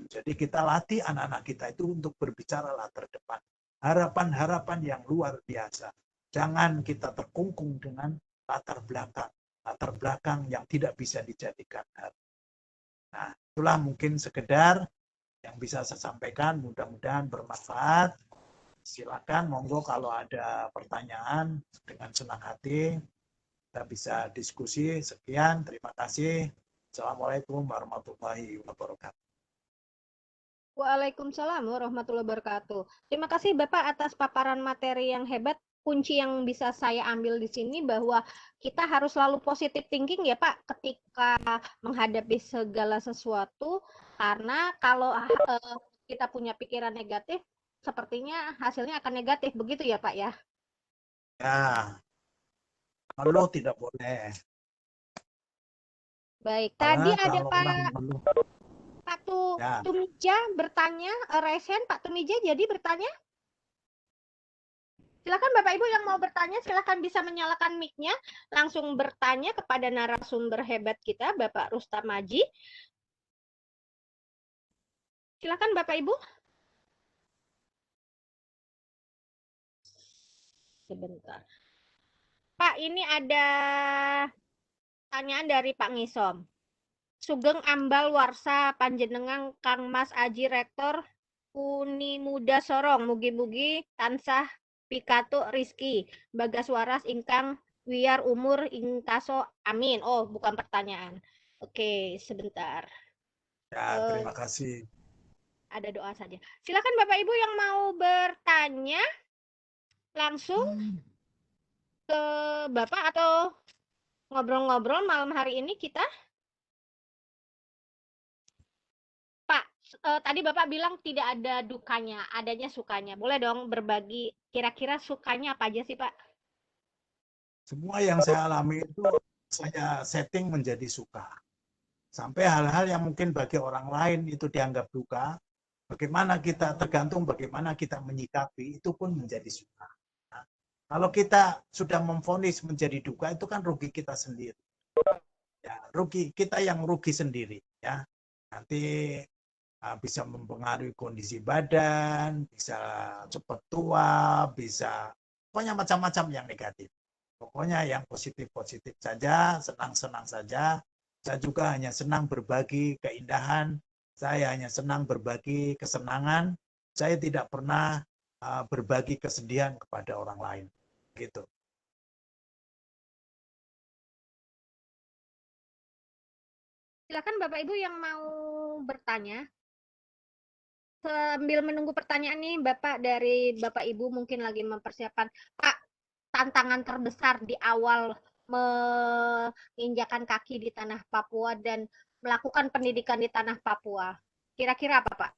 Jadi kita latih anak-anak kita itu untuk berbicara latar depan. Harapan-harapan yang luar biasa. Jangan kita terkungkung dengan latar belakang yang tidak bisa dijadikan hari. Nah, itulah mungkin sekedar yang bisa saya sampaikan. Mudah-mudahan bermanfaat. Silakan, monggo kalau ada pertanyaan dengan senang hati kita bisa diskusi. Sekian, terima kasih. Assalamualaikum warahmatullahi wabarakatuh. Waalaikumsalam warahmatullahi wabarakatuh. Terima kasih Bapak atas paparan materi yang hebat. Kunci yang bisa saya ambil di sini bahwa kita harus selalu positive thinking ya Pak ketika menghadapi segala sesuatu, karena kalau kita punya pikiran negatif sepertinya hasilnya akan negatif, begitu ya Pak ya? Ya, kalau tidak boleh. Baik, tadi Karena ada kalau Pak orang mengeluh, ya. Tumija bertanya, raise hand Pak Tumija jadi bertanya. Silakan Bapak Ibu yang mau bertanya, silakan bisa menyalakan mic-nya, langsung bertanya kepada narasumber hebat kita, Bapak Rustam Haji. Silakan Bapak Ibu. Sebentar. Pak, ini ada pertanyaan dari Pak Ngisom. Sugeng ambal warsa panjenengan Kang Mas Aji Rektor Uni Muda Sorong, mugi-mugi tansah pikatuk rizki bagas waras ingkang wiar umur ingkaso amin. Oh, bukan pertanyaan. Oke, sebentar. Ya, terima kasih. ada doa saja. Silakan Bapak Ibu yang mau bertanya langsung ke Bapak atau ngobrol-ngobrol malam hari ini kita. Pak, tadi Bapak bilang tidak ada dukanya, adanya sukanya. Boleh dong berbagi kira-kira sukanya apa aja sih Pak? Semua yang saya alami itu saya setting menjadi suka. Sampai hal-hal yang mungkin bagi orang lain itu dianggap duka, bagaimana kita tergantung bagaimana kita menyikapi itu pun menjadi suka. Nah, kalau kita sudah memvonis menjadi duka itu kan rugi kita sendiri. Ya, rugi kita yang rugi sendiri ya. Nanti bisa mempengaruhi kondisi badan, bisa cepat tua, bisa pokoknya macam-macam yang negatif. Pokoknya yang positif-positif saja, senang-senang saja. Saya juga hanya senang berbagi keindahan, saya hanya senang berbagi kesenangan, saya tidak pernah berbagi kesedihan kepada orang lain. Gitu. Silakan Bapak Ibu yang mau bertanya. Sambil menunggu pertanyaan nih, Bapak dari Bapak Ibu mungkin lagi mempersiapkan. Pak, tantangan terbesar di awal menginjakan kaki di tanah Papua dan melakukan pendidikan di tanah Papua. Kira-kira apa, Pak?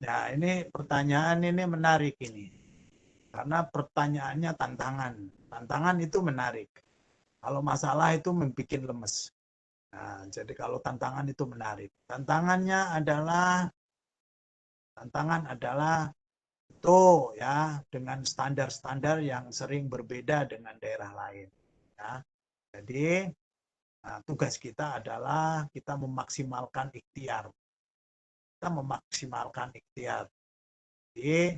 Nah, ini pertanyaan ini menarik ini. Karena pertanyaannya tantangan. Tantangan itu menarik. Kalau masalah itu membuat lemes. Nah, jadi kalau tantangan itu menarik. Tantangan adalah itu ya dengan standar-standar yang sering berbeda dengan daerah lain. Ya. Jadi tugas kita adalah kita memaksimalkan ikhtiar. Kita memaksimalkan ikhtiar. Jadi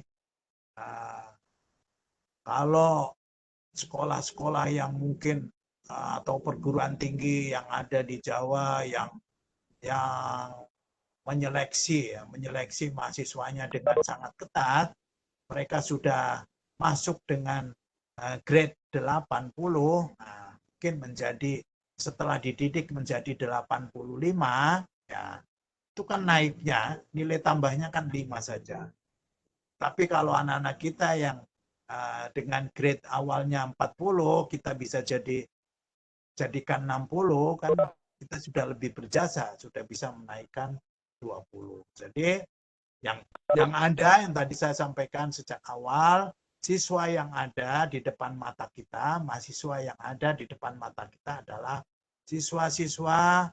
kalau sekolah-sekolah yang mungkin atau perguruan tinggi yang ada di Jawa yang menyeleksi mahasiswanya dengan sangat ketat, mereka sudah masuk dengan grade 80, mungkin menjadi setelah dididik menjadi 85, ya itu kan naiknya nilai tambahnya kan 5 saja. Tapi kalau anak-anak kita yang dengan grade awalnya 40, kita bisa jadikan 60, kan kita sudah lebih berjasa, sudah bisa menaikkan 20. Jadi yang ada yang tadi saya sampaikan sejak awal, siswa yang ada di depan mata kita, mahasiswa yang ada di depan mata kita adalah siswa-siswa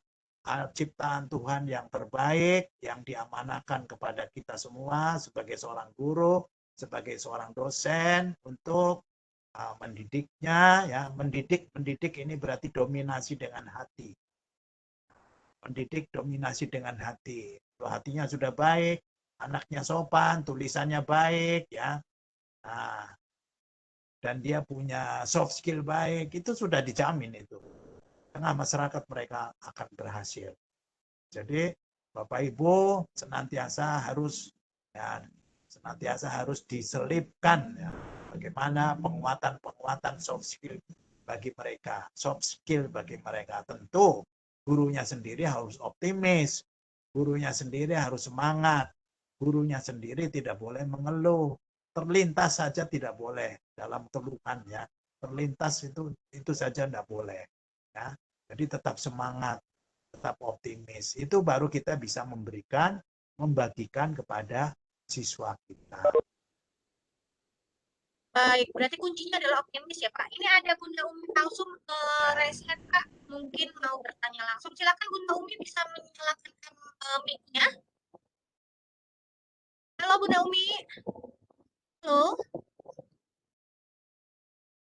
ciptaan Tuhan yang terbaik yang diamanahkan kepada kita semua sebagai seorang guru, sebagai seorang dosen untuk mendidiknya, ya mendidik ini berarti dominasi dengan hati. Mendidik dominasi dengan hati. Kalau hatinya sudah baik, anaknya sopan, tulisannya baik, ya, dan dia punya soft skill baik, itu sudah dijamin itu. Tengah masyarakat mereka akan berhasil. Jadi Bapak Ibu senantiasa harus diselipkan ya, bagaimana penguatan soft skill bagi mereka. Soft skill bagi mereka tentu gurunya sendiri harus optimis, gurunya sendiri harus semangat, gurunya sendiri tidak boleh mengeluh, terlintas saja tidak boleh dalam keluhan ya. Terlintas itu saja tidak boleh ya. Jadi tetap semangat, tetap optimis. Itu baru kita bisa membagikan kepada siswa kita. Baik, berarti kuncinya adalah optimis ya Pak. Ini ada Bunda Umi langsung raise hand Kak. Mungkin mau bertanya langsung. Silakan Bunda Umi bisa menyalakan mic-nya. Halo Bunda Umi. Halo.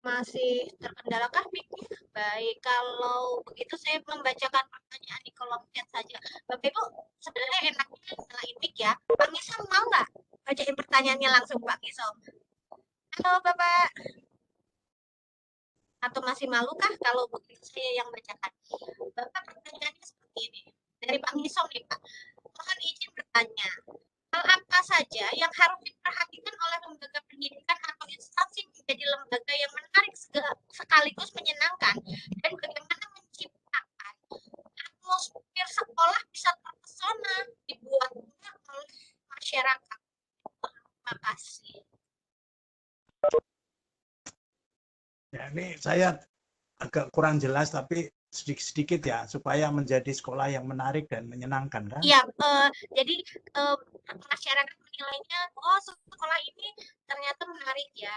Masih terkendalakah mic-nya? Baik, kalau begitu saya membacakan pertanyaan di kolom chat saja. Bapak Ibu, sebenarnya enaknya nyalain mic ya. Pak Ngisom mau nggak bacain pertanyaannya langsung Pak Ngisom? Halo Bapak. Atau masih malu kah kalau begitu saya yang bacakan? Bapak pertanyaannya seperti ini. Dari Pak Ngisom nih Pak. Mohon izin bertanya. Hal apa saja yang harus diperhatikan oleh lembaga pendidikan atau instansi menjadi lembaga yang menarik sekaligus menyenangkan, dan bagaimana menciptakan atmosfer sekolah bisa terpesona, dibuat Ya, ini saya agak kurang jelas tapi sedikit-sedikit ya supaya menjadi sekolah yang menarik dan menyenangkan kan? Iya, jadi masyarakat menilainya, oh sekolah ini ternyata menarik ya,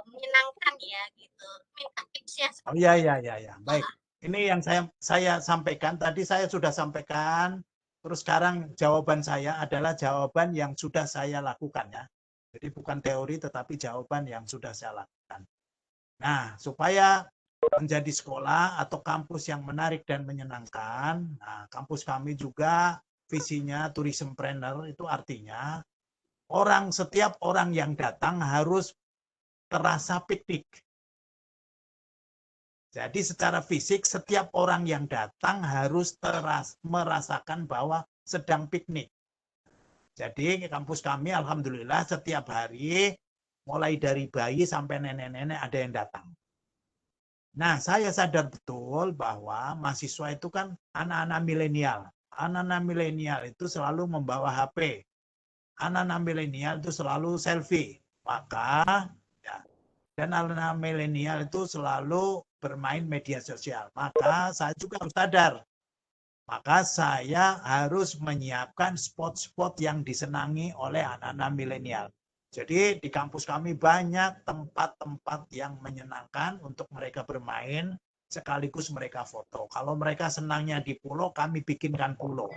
menyenangkan ya gitu. Minta tipsnya Oh seperti iya itu. iya iya ya. Baik. Ini yang saya sampaikan tadi saya sudah sampaikan. Terus sekarang jawaban saya adalah jawaban yang sudah saya lakukan ya. Jadi bukan teori tetapi jawaban yang sudah saya lakukan. Nah, supaya menjadi sekolah atau kampus yang menarik dan menyenangkan, nah, kampus kami juga visinya tourism planner itu artinya setiap orang yang datang harus terasa piknik. Jadi secara fisik setiap orang yang datang harus merasakan bahwa sedang piknik. Jadi kampus kami alhamdulillah setiap hari mulai dari bayi sampai nenek-nenek ada yang datang. Nah, saya sadar betul bahwa mahasiswa itu kan anak-anak milenial. Anak-anak milenial itu selalu membawa HP. Anak-anak milenial itu selalu selfie. Maka ya, dan anak-anak milenial itu selalu bermain media sosial. Maka saya juga harus sadar. Maka saya harus menyiapkan spot-spot yang disenangi oleh anak-anak milenial. Jadi di kampus kami banyak tempat-tempat yang menyenangkan untuk mereka bermain, sekaligus mereka foto. Kalau mereka senangnya di pulau, kami bikinkan pulau.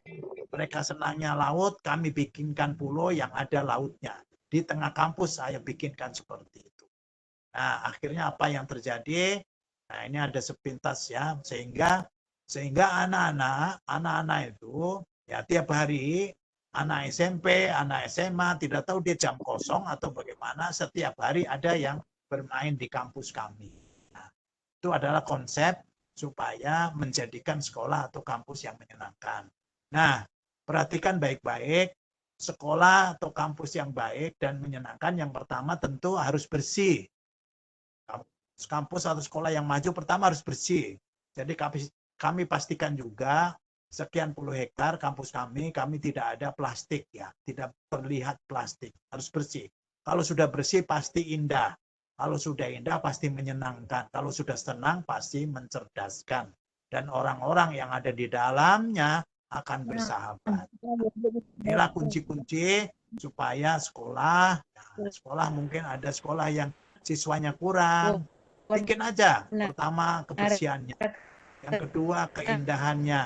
Mereka senangnya laut, kami bikinkan pulau yang ada lautnya. Di tengah kampus saya bikinkan seperti itu. Nah, akhirnya apa yang terjadi? Nah, ini ada sepintas ya, sehingga anak-anak itu ya tiap hari anak SMP, anak SMA tidak tahu dia jam kosong atau bagaimana, setiap hari ada yang bermain di kampus kami. Nah, itu adalah konsep supaya menjadikan sekolah atau kampus yang menyenangkan. Nah, perhatikan baik-baik, sekolah atau kampus yang baik dan menyenangkan yang pertama tentu harus bersih. Kampus atau sekolah yang maju pertama harus bersih. Jadi kami pastikan juga sekian puluh hektar kampus kami tidak ada plastik ya, tidak terlihat plastik, harus bersih. Kalau sudah bersih pasti indah. Kalau sudah indah pasti menyenangkan. Kalau sudah senang pasti mencerdaskan. Dan orang-orang yang ada di dalamnya akan bersahabat. Inilah kunci-kunci supaya sekolah mungkin ada sekolah yang siswanya kurang, bikin aja. Pertama kebersihannya, yang kedua keindahannya,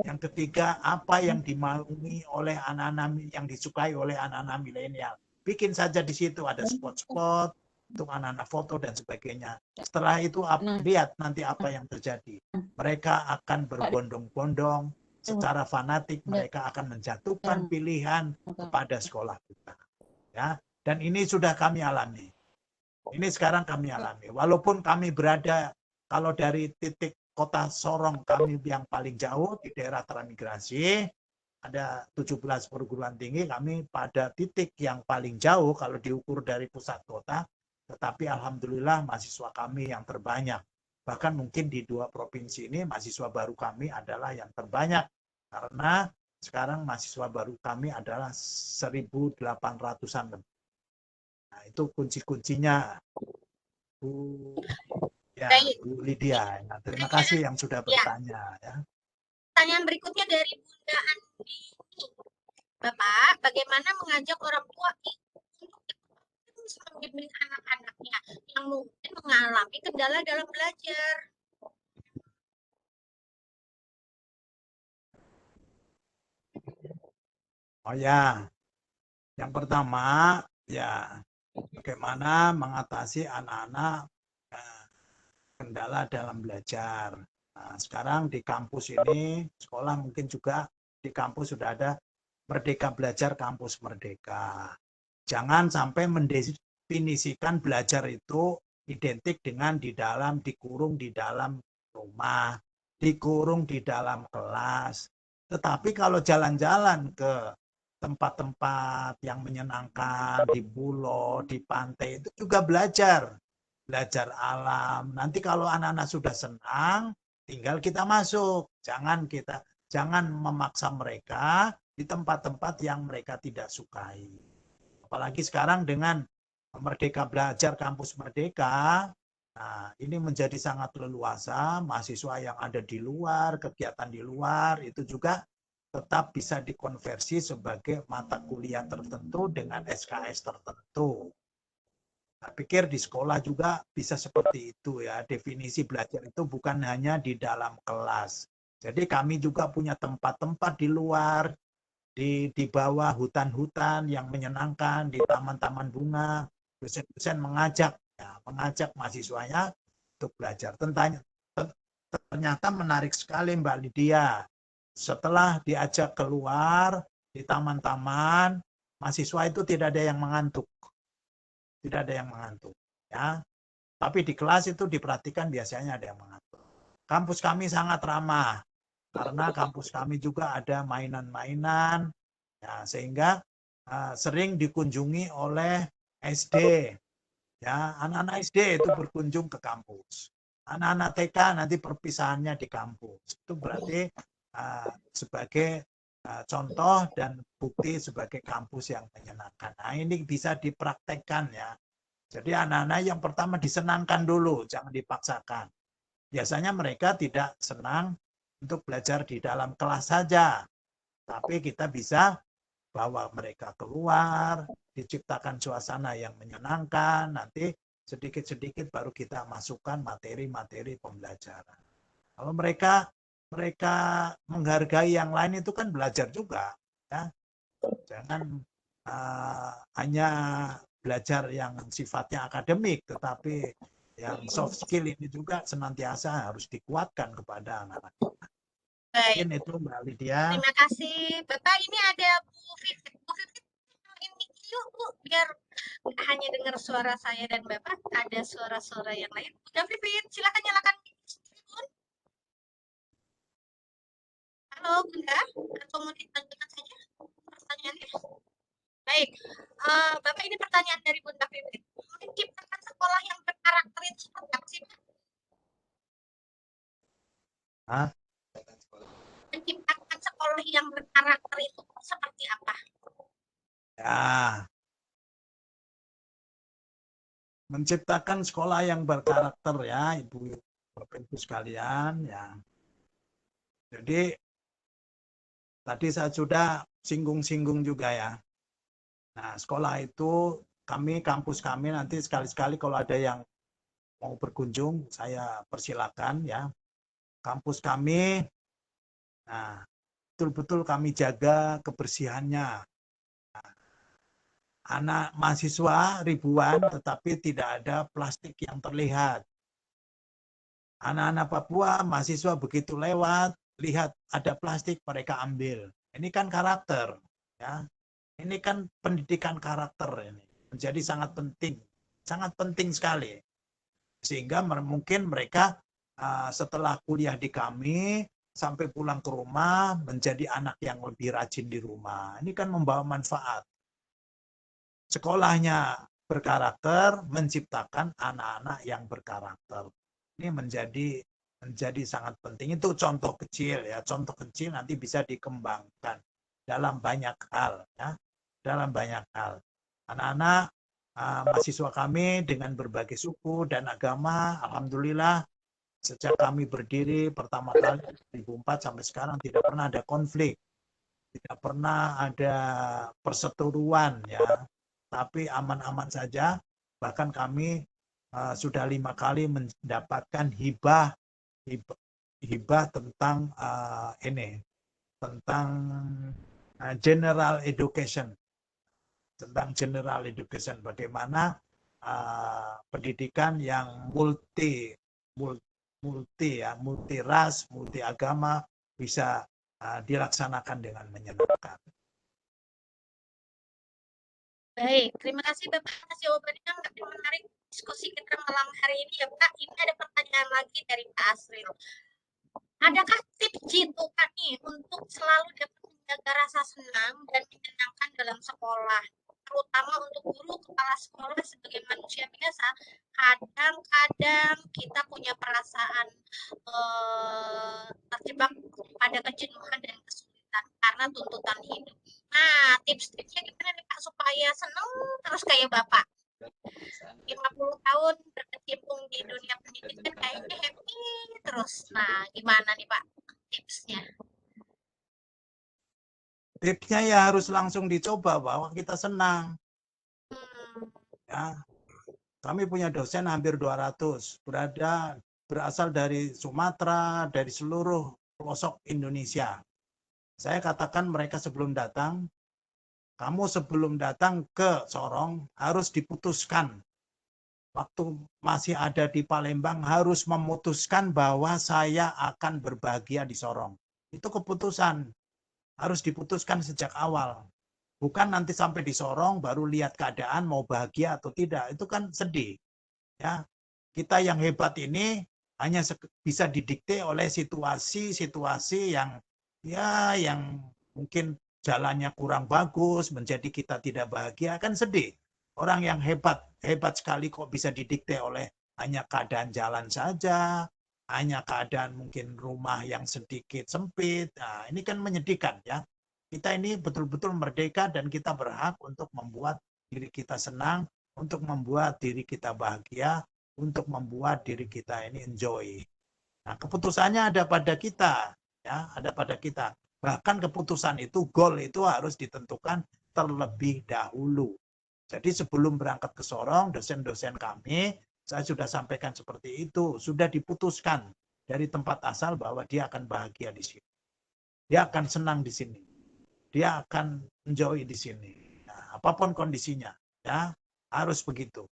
yang ketiga apa yang dimaui oleh anak-anak yang disukai oleh anak-anak milenial. Bikin saja di situ ada spot-spot untuk anak-anak foto dan sebagainya. Setelah itu lihat nanti apa yang terjadi. Mereka akan berbondong-bondong secara fanatik, mereka akan menjatuhkan pilihan kepada sekolah kita. Ya, dan ini sudah kami alami. Ini sekarang kami alami. Walaupun kami berada, kalau dari titik kota Sorong kami yang paling jauh di daerah transmigrasi, ada 17 perguruan tinggi, kami pada titik yang paling jauh kalau diukur dari pusat kota, tetapi alhamdulillah mahasiswa kami yang terbanyak. Bahkan mungkin di 2 provinsi ini mahasiswa baru kami adalah yang terbanyak, karena sekarang mahasiswa baru kami adalah 1.800-an lebih. Nah, itu kunci-kuncinya, Bu, ya, Bu Lydia. Nah, terima kasih yang sudah bertanya. Ya. Pertanyaan berikutnya dari Bunda Andi. Bapak, bagaimana mengajak orang tua untuk membimbing anak-anaknya yang mungkin mengalami kendala dalam belajar? Oh ya, yang pertama ya bagaimana mengatasi anak-anak kendala dalam belajar. Nah, sekarang di kampus ini, sekolah mungkin juga di kampus sudah ada Merdeka Belajar Kampus Merdeka. Jangan sampai mendefinisikan belajar itu identik dengan dikurung di dalam rumah, dikurung di dalam kelas. Tetapi kalau jalan-jalan ke tempat-tempat yang menyenangkan, di pulau, di pantai, itu juga belajar alam. Nanti kalau anak-anak sudah senang, tinggal kita masuk. Jangan memaksa mereka di tempat-tempat yang mereka tidak sukai. Apalagi sekarang dengan Merdeka Belajar Kampus Merdeka, Nah, ini menjadi sangat leluasa, mahasiswa yang ada di luar, kegiatan di luar, itu juga tetap bisa dikonversi sebagai mata kuliah tertentu dengan SKS tertentu. Saya pikir di sekolah juga bisa seperti itu ya. Definisi belajar itu bukan hanya di dalam kelas. Jadi kami juga punya tempat-tempat di luar, di bawah hutan-hutan yang menyenangkan, di taman-taman bunga, dosen-dosen mengajak mahasiswanya untuk belajar. Ternyata menarik sekali Mbak Lydia. Setelah diajak keluar di taman-taman, mahasiswa itu tidak ada yang mengantuk. Tidak ada yang mengantuk. Ya. Tapi di kelas itu diperhatikan biasanya ada yang mengantuk. Kampus kami sangat ramah, karena kampus kami juga ada mainan-mainan, ya, sehingga sering dikunjungi oleh SD. Ya, anak-anak SD itu berkunjung ke kampus. Anak-anak TK nanti perpisahannya di kampus. Itu berarti sebagai contoh dan bukti sebagai kampus yang menyenangkan. Nah, ini bisa dipraktekkan ya. Jadi anak-anak yang pertama disenangkan dulu, jangan dipaksakan. Biasanya mereka tidak senang untuk belajar di dalam kelas saja. Tapi kita bisa bawa mereka keluar, diciptakan suasana yang menyenangkan, nanti sedikit-sedikit baru kita masukkan materi-materi pembelajaran. Kalau mereka menghargai yang lain itu kan belajar juga, ya. Jangan hanya belajar yang sifatnya akademik, tetapi yang soft skill ini juga senantiasa harus dikuatkan kepada anak-anak. Baik, Mungkin itu Mbak Lydia. terima kasih Bapak. Ini ada Bu Fitri. Bu Fitri, ini yuk Bu, biar nggak hanya dengar suara saya dan Bapak, ada suara-suara yang lain. Bunda Fitri, silakan nyalakan mikrofon. Halo Bunda, atau mau ditanyakan saja pertanyaannya? Baik, Bapak, ini pertanyaan dari Bunda Fitri. Menciptakan sekolah yang berkarakter itu seperti apa sih, Pak? Hah? Menciptakan sekolah yang berkarakter itu seperti apa? Ya, menciptakan sekolah yang berkarakter ya, Ibu Bapak Ibu sekalian ya. Jadi tadi saya sudah singgung-singgung juga ya. Nah, sekolah itu kampus kami nanti sekali-sekali kalau ada yang mau berkunjung, saya persilakan ya. Kampus kami, nah betul-betul kami jaga kebersihannya. Anak mahasiswa ribuan, tetapi tidak ada plastik yang terlihat. Anak-anak Papua, mahasiswa begitu lewat, lihat ada plastik, mereka ambil. Ini kan karakter, ya. Ini kan pendidikan karakter ini menjadi sangat penting sekali. Sehingga mungkin mereka setelah kuliah di kami sampai pulang ke rumah menjadi anak yang lebih rajin di rumah. Ini kan membawa manfaat. Sekolahnya berkarakter, menciptakan anak-anak yang berkarakter. Ini menjadi sangat penting. Itu contoh kecil ya. Contoh kecil nanti bisa dikembangkan dalam banyak hal ya. Dalam banyak hal. Anak-anak mahasiswa kami dengan berbagai suku dan agama, alhamdulillah sejak kami berdiri pertama kali 2004 sampai sekarang tidak pernah ada konflik, tidak pernah ada perseteruan ya, tapi aman-aman saja. Bahkan kami sudah 5 kali mendapatkan hibah tentang tentang general education, bagaimana pendidikan yang multi ras, multi agama bisa dilaksanakan dengan menyenangkan. Baik, terima kasih Bapak atas jawabannya, makin menarik diskusi kita malam hari ini ya Pak. Ini ada pertanyaan lagi dari Pak Asril. Adakah tips jitu Pak nih untuk selalu dapat menjaga rasa senang dan menyenangkan dalam sekolah? Terutama untuk guru, kepala sekolah sebagai manusia biasa, kadang-kadang kita punya perasaan terjebak pada kejenuhan dan kesulitan karena tuntutan hidup. Nah, tips-tipsnya gimana nih Pak supaya senang terus kayak Bapak? 50 tahun berkecimpung di dunia pendidikan kayaknya happy terus. Nah, gimana nih Pak tipsnya? Tipsnya ya harus langsung dicoba bahwa kita senang. Ya, kami punya dosen hampir 200, berasal dari Sumatera, dari seluruh pelosok Indonesia. Saya katakan mereka sebelum datang, kamu sebelum datang ke Sorong harus diputuskan. Waktu masih ada di Palembang harus memutuskan bahwa saya akan berbahagia di Sorong. Itu keputusan. Harus diputuskan sejak awal. Bukan nanti sampai di Sorong baru lihat keadaan mau bahagia atau tidak. Itu kan sedih. Ya, kita yang hebat ini hanya bisa didikte oleh situasi-situasi yang mungkin jalannya kurang bagus, menjadi kita tidak bahagia, kan sedih. Orang yang hebat sekali kok bisa didikte oleh hanya keadaan jalan saja, hanya keadaan mungkin rumah yang sedikit sempit. Nah, ini kan menyedihkan ya. Kita ini betul-betul merdeka dan kita berhak untuk membuat diri kita senang, untuk membuat diri kita bahagia, untuk membuat diri kita ini enjoy. Nah, keputusannya ada pada kita, ya, ada pada kita. Bahkan keputusan itu, goal itu harus ditentukan terlebih dahulu. Jadi sebelum berangkat ke Sorong, dosen-dosen kami, saya sudah sampaikan seperti itu, sudah diputuskan dari tempat asal bahwa dia akan bahagia di sini. Dia akan senang di sini. Dia akan enjoy di sini. Nah, apapun kondisinya, ya, harus begitu.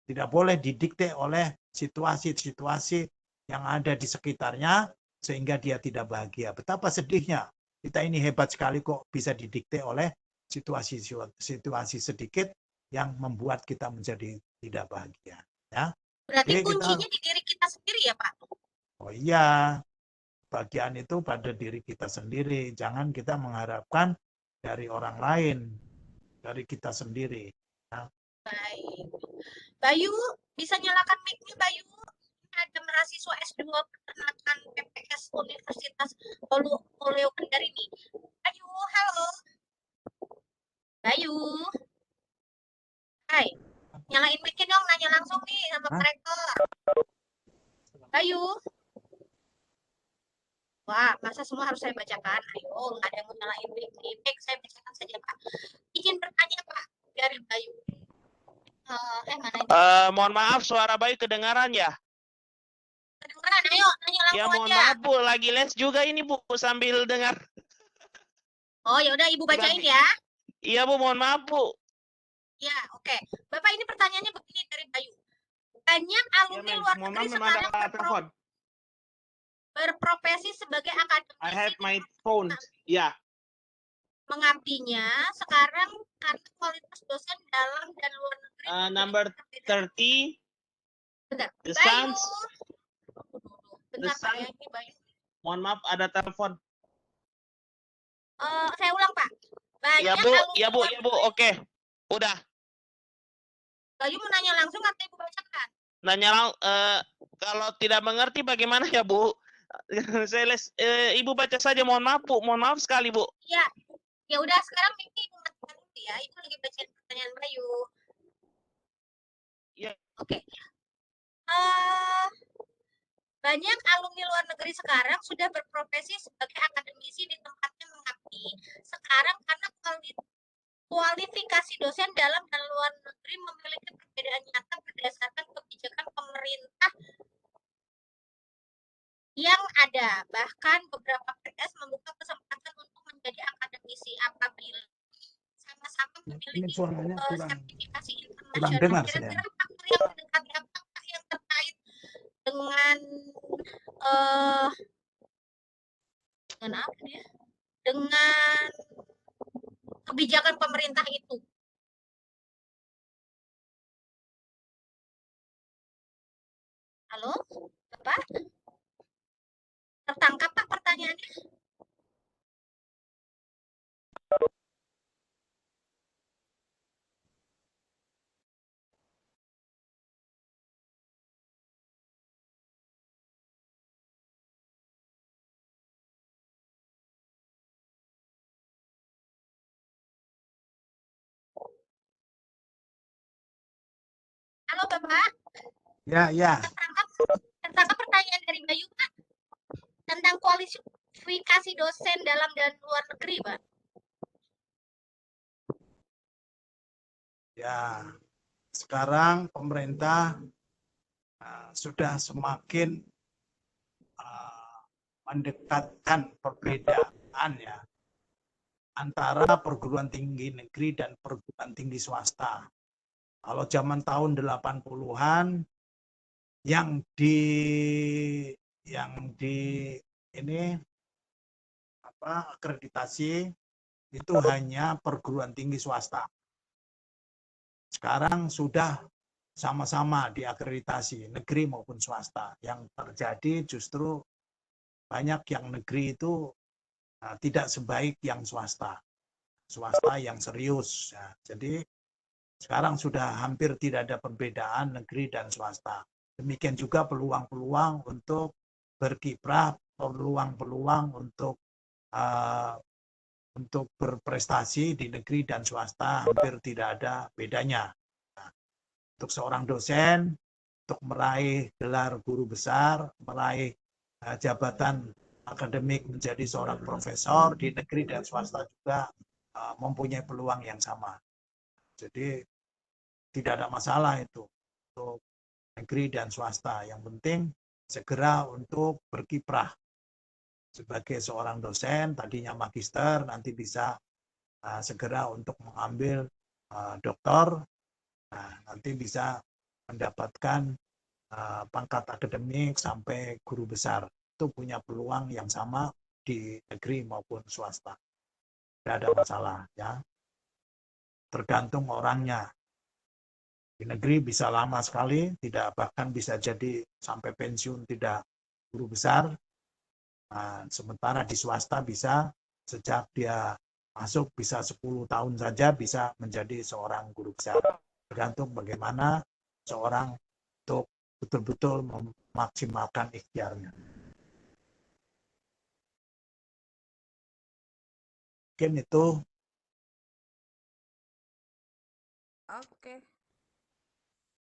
Tidak boleh didikte oleh situasi-situasi yang ada di sekitarnya sehingga dia tidak bahagia. Betapa sedihnya. Kita ini hebat sekali kok bisa didikte oleh situasi sedikit yang membuat kita menjadi tidak bahagia. Ya. Berarti Jadi kuncinya di diri kita sendiri ya Pak? Oh iya, bagian itu pada diri kita sendiri. Jangan kita mengharapkan dari orang lain, dari kita sendiri. Ya. Baik. Bayu, bisa nyalakan mic-nya Bayu? Ada mahasiswa S2 peternakan PPS Universitas Polio Kendar ini. Bayu, halo. Bayu. Hai. Nyalain mic-nya dong, nanya langsung nih sama Pak Rektor. Bayu. Wah, masa semua harus saya bacakan? Ayo, nggak ada yang mau nyalain mic. Mic saya bacakan saja, Pak. Izin bertanya, Pak, dari Bayu. Mana itu? Mohon maaf, suara Bayu kedengaran ya? Kedengaran, ayo, nanya langsung Ya mohon aja. maaf Bu, lagi les juga ini Bu, sambil dengar. Oh, ya udah Ibu bacain ya. Iya Bu, mohon maaf Bu. Ya, oke. Bapak ini pertanyaannya begini dari Bayu. Banyak alumni luar negeri sekarang berprofesi sebagai akademisi. I have my phone. Ya. Mengabdinya sekarang karena kualitas dosen dalam dan luar negeri. Number 30. Bentar. The Bayu. Suns. Bentar, The Pak, Sun. ya, ini Bayu. Mohon maaf, ada telepon. Saya ulang, Pak. Banyak Ya Bu, alumni ya Bu, luar ya Bu. negeri. Oke. Udah. Bayu mau nanya langsung atau Ibu bacakan? Nanya kalau tidak mengerti bagaimana ya Bu? Saya les, Ibu baca saja, mohon maaf Bu. Mohon maaf sekali Bu. Iya. Ya udah sekarang ini Ibu matikan dulu ya. Ibu lagi bacain pertanyaan Bayu. Ya. Oke. Banyak alumni luar negeri sekarang sudah berprofesi sebagai akademisi di tempatnya mengabdi. Sekarang karena kualifikasi dosen dalam dan luar negeri memiliki perbedaan nyata berdasarkan kebijakan pemerintah yang ada. Bahkan beberapa PTS membuka kesempatan untuk menjadi akademisi apabila sama-sama memiliki sertifikasi internasional. Kira-kira faktor yang mendekati apa yang terkait dengan apa ya? Dengan kebijakan pemerintah itu. Halo, Bapak? Tertangkap Pak pertanyaannya? Halo Bapak? Ya. Tertangkap pertanyaan dari Mbak Yuka tentang kualifikasi dosen dalam dan luar negeri, Pak. Ya, sekarang pemerintah sudah semakin mendekatkan perbedaan ya antara perguruan tinggi negeri dan perguruan tinggi swasta. Kalau zaman tahun 80-an yang di ini akreditasi itu hanya perguruan tinggi swasta. Sekarang sudah sama-sama diakreditasi negeri maupun swasta. Yang terjadi justru banyak yang negeri itu tidak sebaik yang swasta. Swasta yang serius. Ya. Jadi sekarang sudah hampir tidak ada perbedaan negeri dan swasta. Demikian juga peluang-peluang untuk berkiprah, peluang-peluang untuk berprestasi di negeri dan swasta hampir tidak ada bedanya. Nah, untuk seorang dosen, untuk meraih gelar guru besar, meraih jabatan akademik menjadi seorang profesor di negeri dan swasta juga mempunyai peluang yang sama. Jadi tidak ada masalah itu untuk negeri dan swasta. Yang penting segera untuk berkiprah sebagai seorang dosen, tadinya magister, nanti bisa segera untuk mengambil doktor, nanti bisa mendapatkan pangkat akademik sampai guru besar. Itu punya peluang yang sama di negeri maupun swasta. Tidak ada masalah ya. Tergantung orangnya. Di negeri bisa lama sekali, tidak bahkan bisa jadi sampai pensiun tidak guru besar. Nah, sementara di swasta bisa sejak dia masuk bisa 10 tahun saja bisa menjadi seorang guru besar. Tergantung bagaimana seorang untuk betul-betul memaksimalkan ikhtiarnya. Mungkin itu. Oke.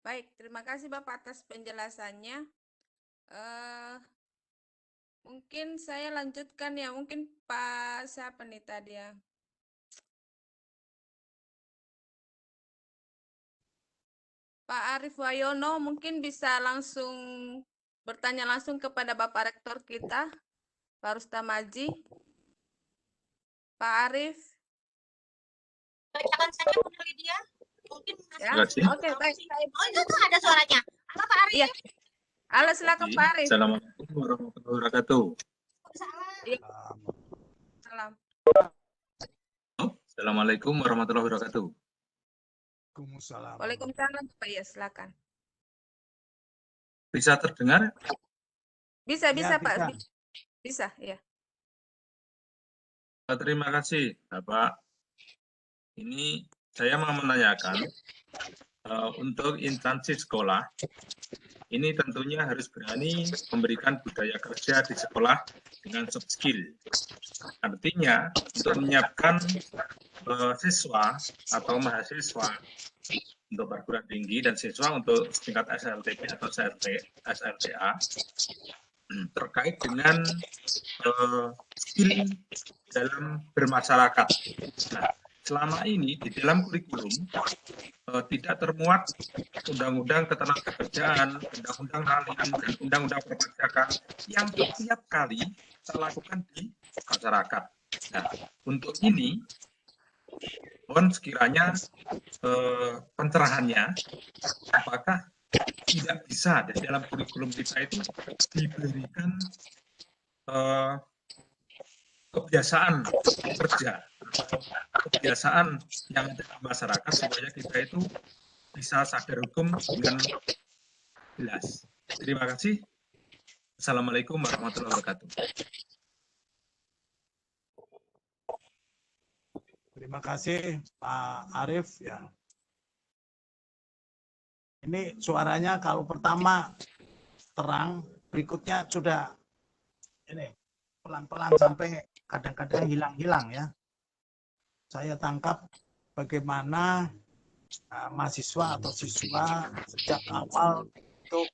Baik, terima kasih Bapak atas penjelasannya. Mungkin saya lanjutkan ya, mungkin Pak siapa nih tadi ya? Pak Arief Wayono mungkin bisa langsung bertanya langsung kepada Bapak Rektor kita, Pak Rustam Aji. Pak Arief. Bacakan saja Bu Lydia. Mungkin Ya. Oke, baik. Oh, itu ada suaranya. Halo Pak Arief. Iya. Halo, silakan Pak Arief. Assalamualaikum warahmatullahi wabarakatuh. Salam. Assalamualaikum warahmatullahi wabarakatuh. Waalaikumsalam Pak, ya silakan. Bisa terdengar? Bisa Ya, Pak. Bisa, ya. Terima kasih Bapak. Ini saya mau menanyakan untuk instansi sekolah, ini tentunya harus berani memberikan budaya kerja di sekolah dengan soft skill. Artinya untuk menyiapkan siswa atau mahasiswa untuk perguruan tinggi dan siswa untuk tingkat SLTP atau SLTA terkait dengan skill dalam bermasyarakat. Nah, selama ini di dalam kurikulum tidak termuat undang-undang ketenagakerjaan, undang-undang HALIM, dan undang-undang perpajakan yang setiap kali kita lakukan di masyarakat. Nah, untuk ini, mohon sekiranya pencerahannya, apakah tidak bisa di dalam kurikulum kita itu diberikan kebiasaan kerja, kebiasaan yang ada di masyarakat supaya kita itu bisa sadar hukum dengan jelas. Terima kasih. Assalamualaikum warahmatullahi wabarakatuh. Terima kasih Pak Arief ya. Ini suaranya kalau pertama terang, berikutnya sudah ini pelan-pelan sampai kadang-kadang hilang-hilang ya. Saya tangkap bagaimana mahasiswa atau siswa sejak awal untuk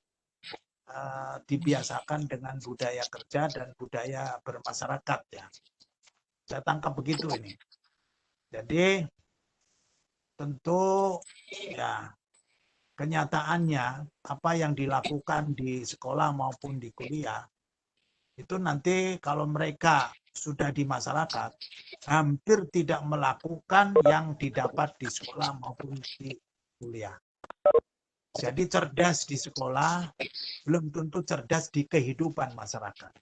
dibiasakan dengan budaya kerja dan budaya bermasyarakat ya. Saya tangkap begitu ini. Jadi tentu ya kenyataannya apa yang dilakukan di sekolah maupun di kuliah itu nanti kalau mereka sudah di masyarakat hampir tidak melakukan yang didapat di sekolah maupun di kuliah. Jadi cerdas di sekolah belum tentu cerdas di kehidupan masyarakat.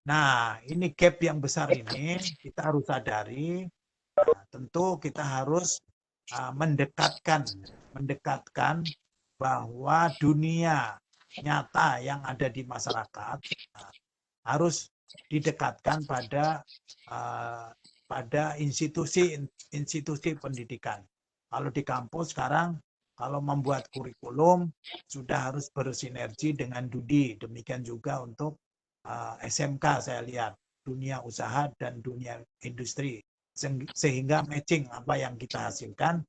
Nah, ini gap yang besar ini kita harus sadari. Nah, tentu kita harus mendekatkan bahwa dunia nyata yang ada di masyarakat harus didekatkan pada institusi pendidikan. Kalau di kampus sekarang kalau membuat kurikulum sudah harus bersinergi dengan DUDI. Demikian juga untuk SMK saya lihat, dunia usaha dan dunia industri. Sehingga matching apa yang kita hasilkan,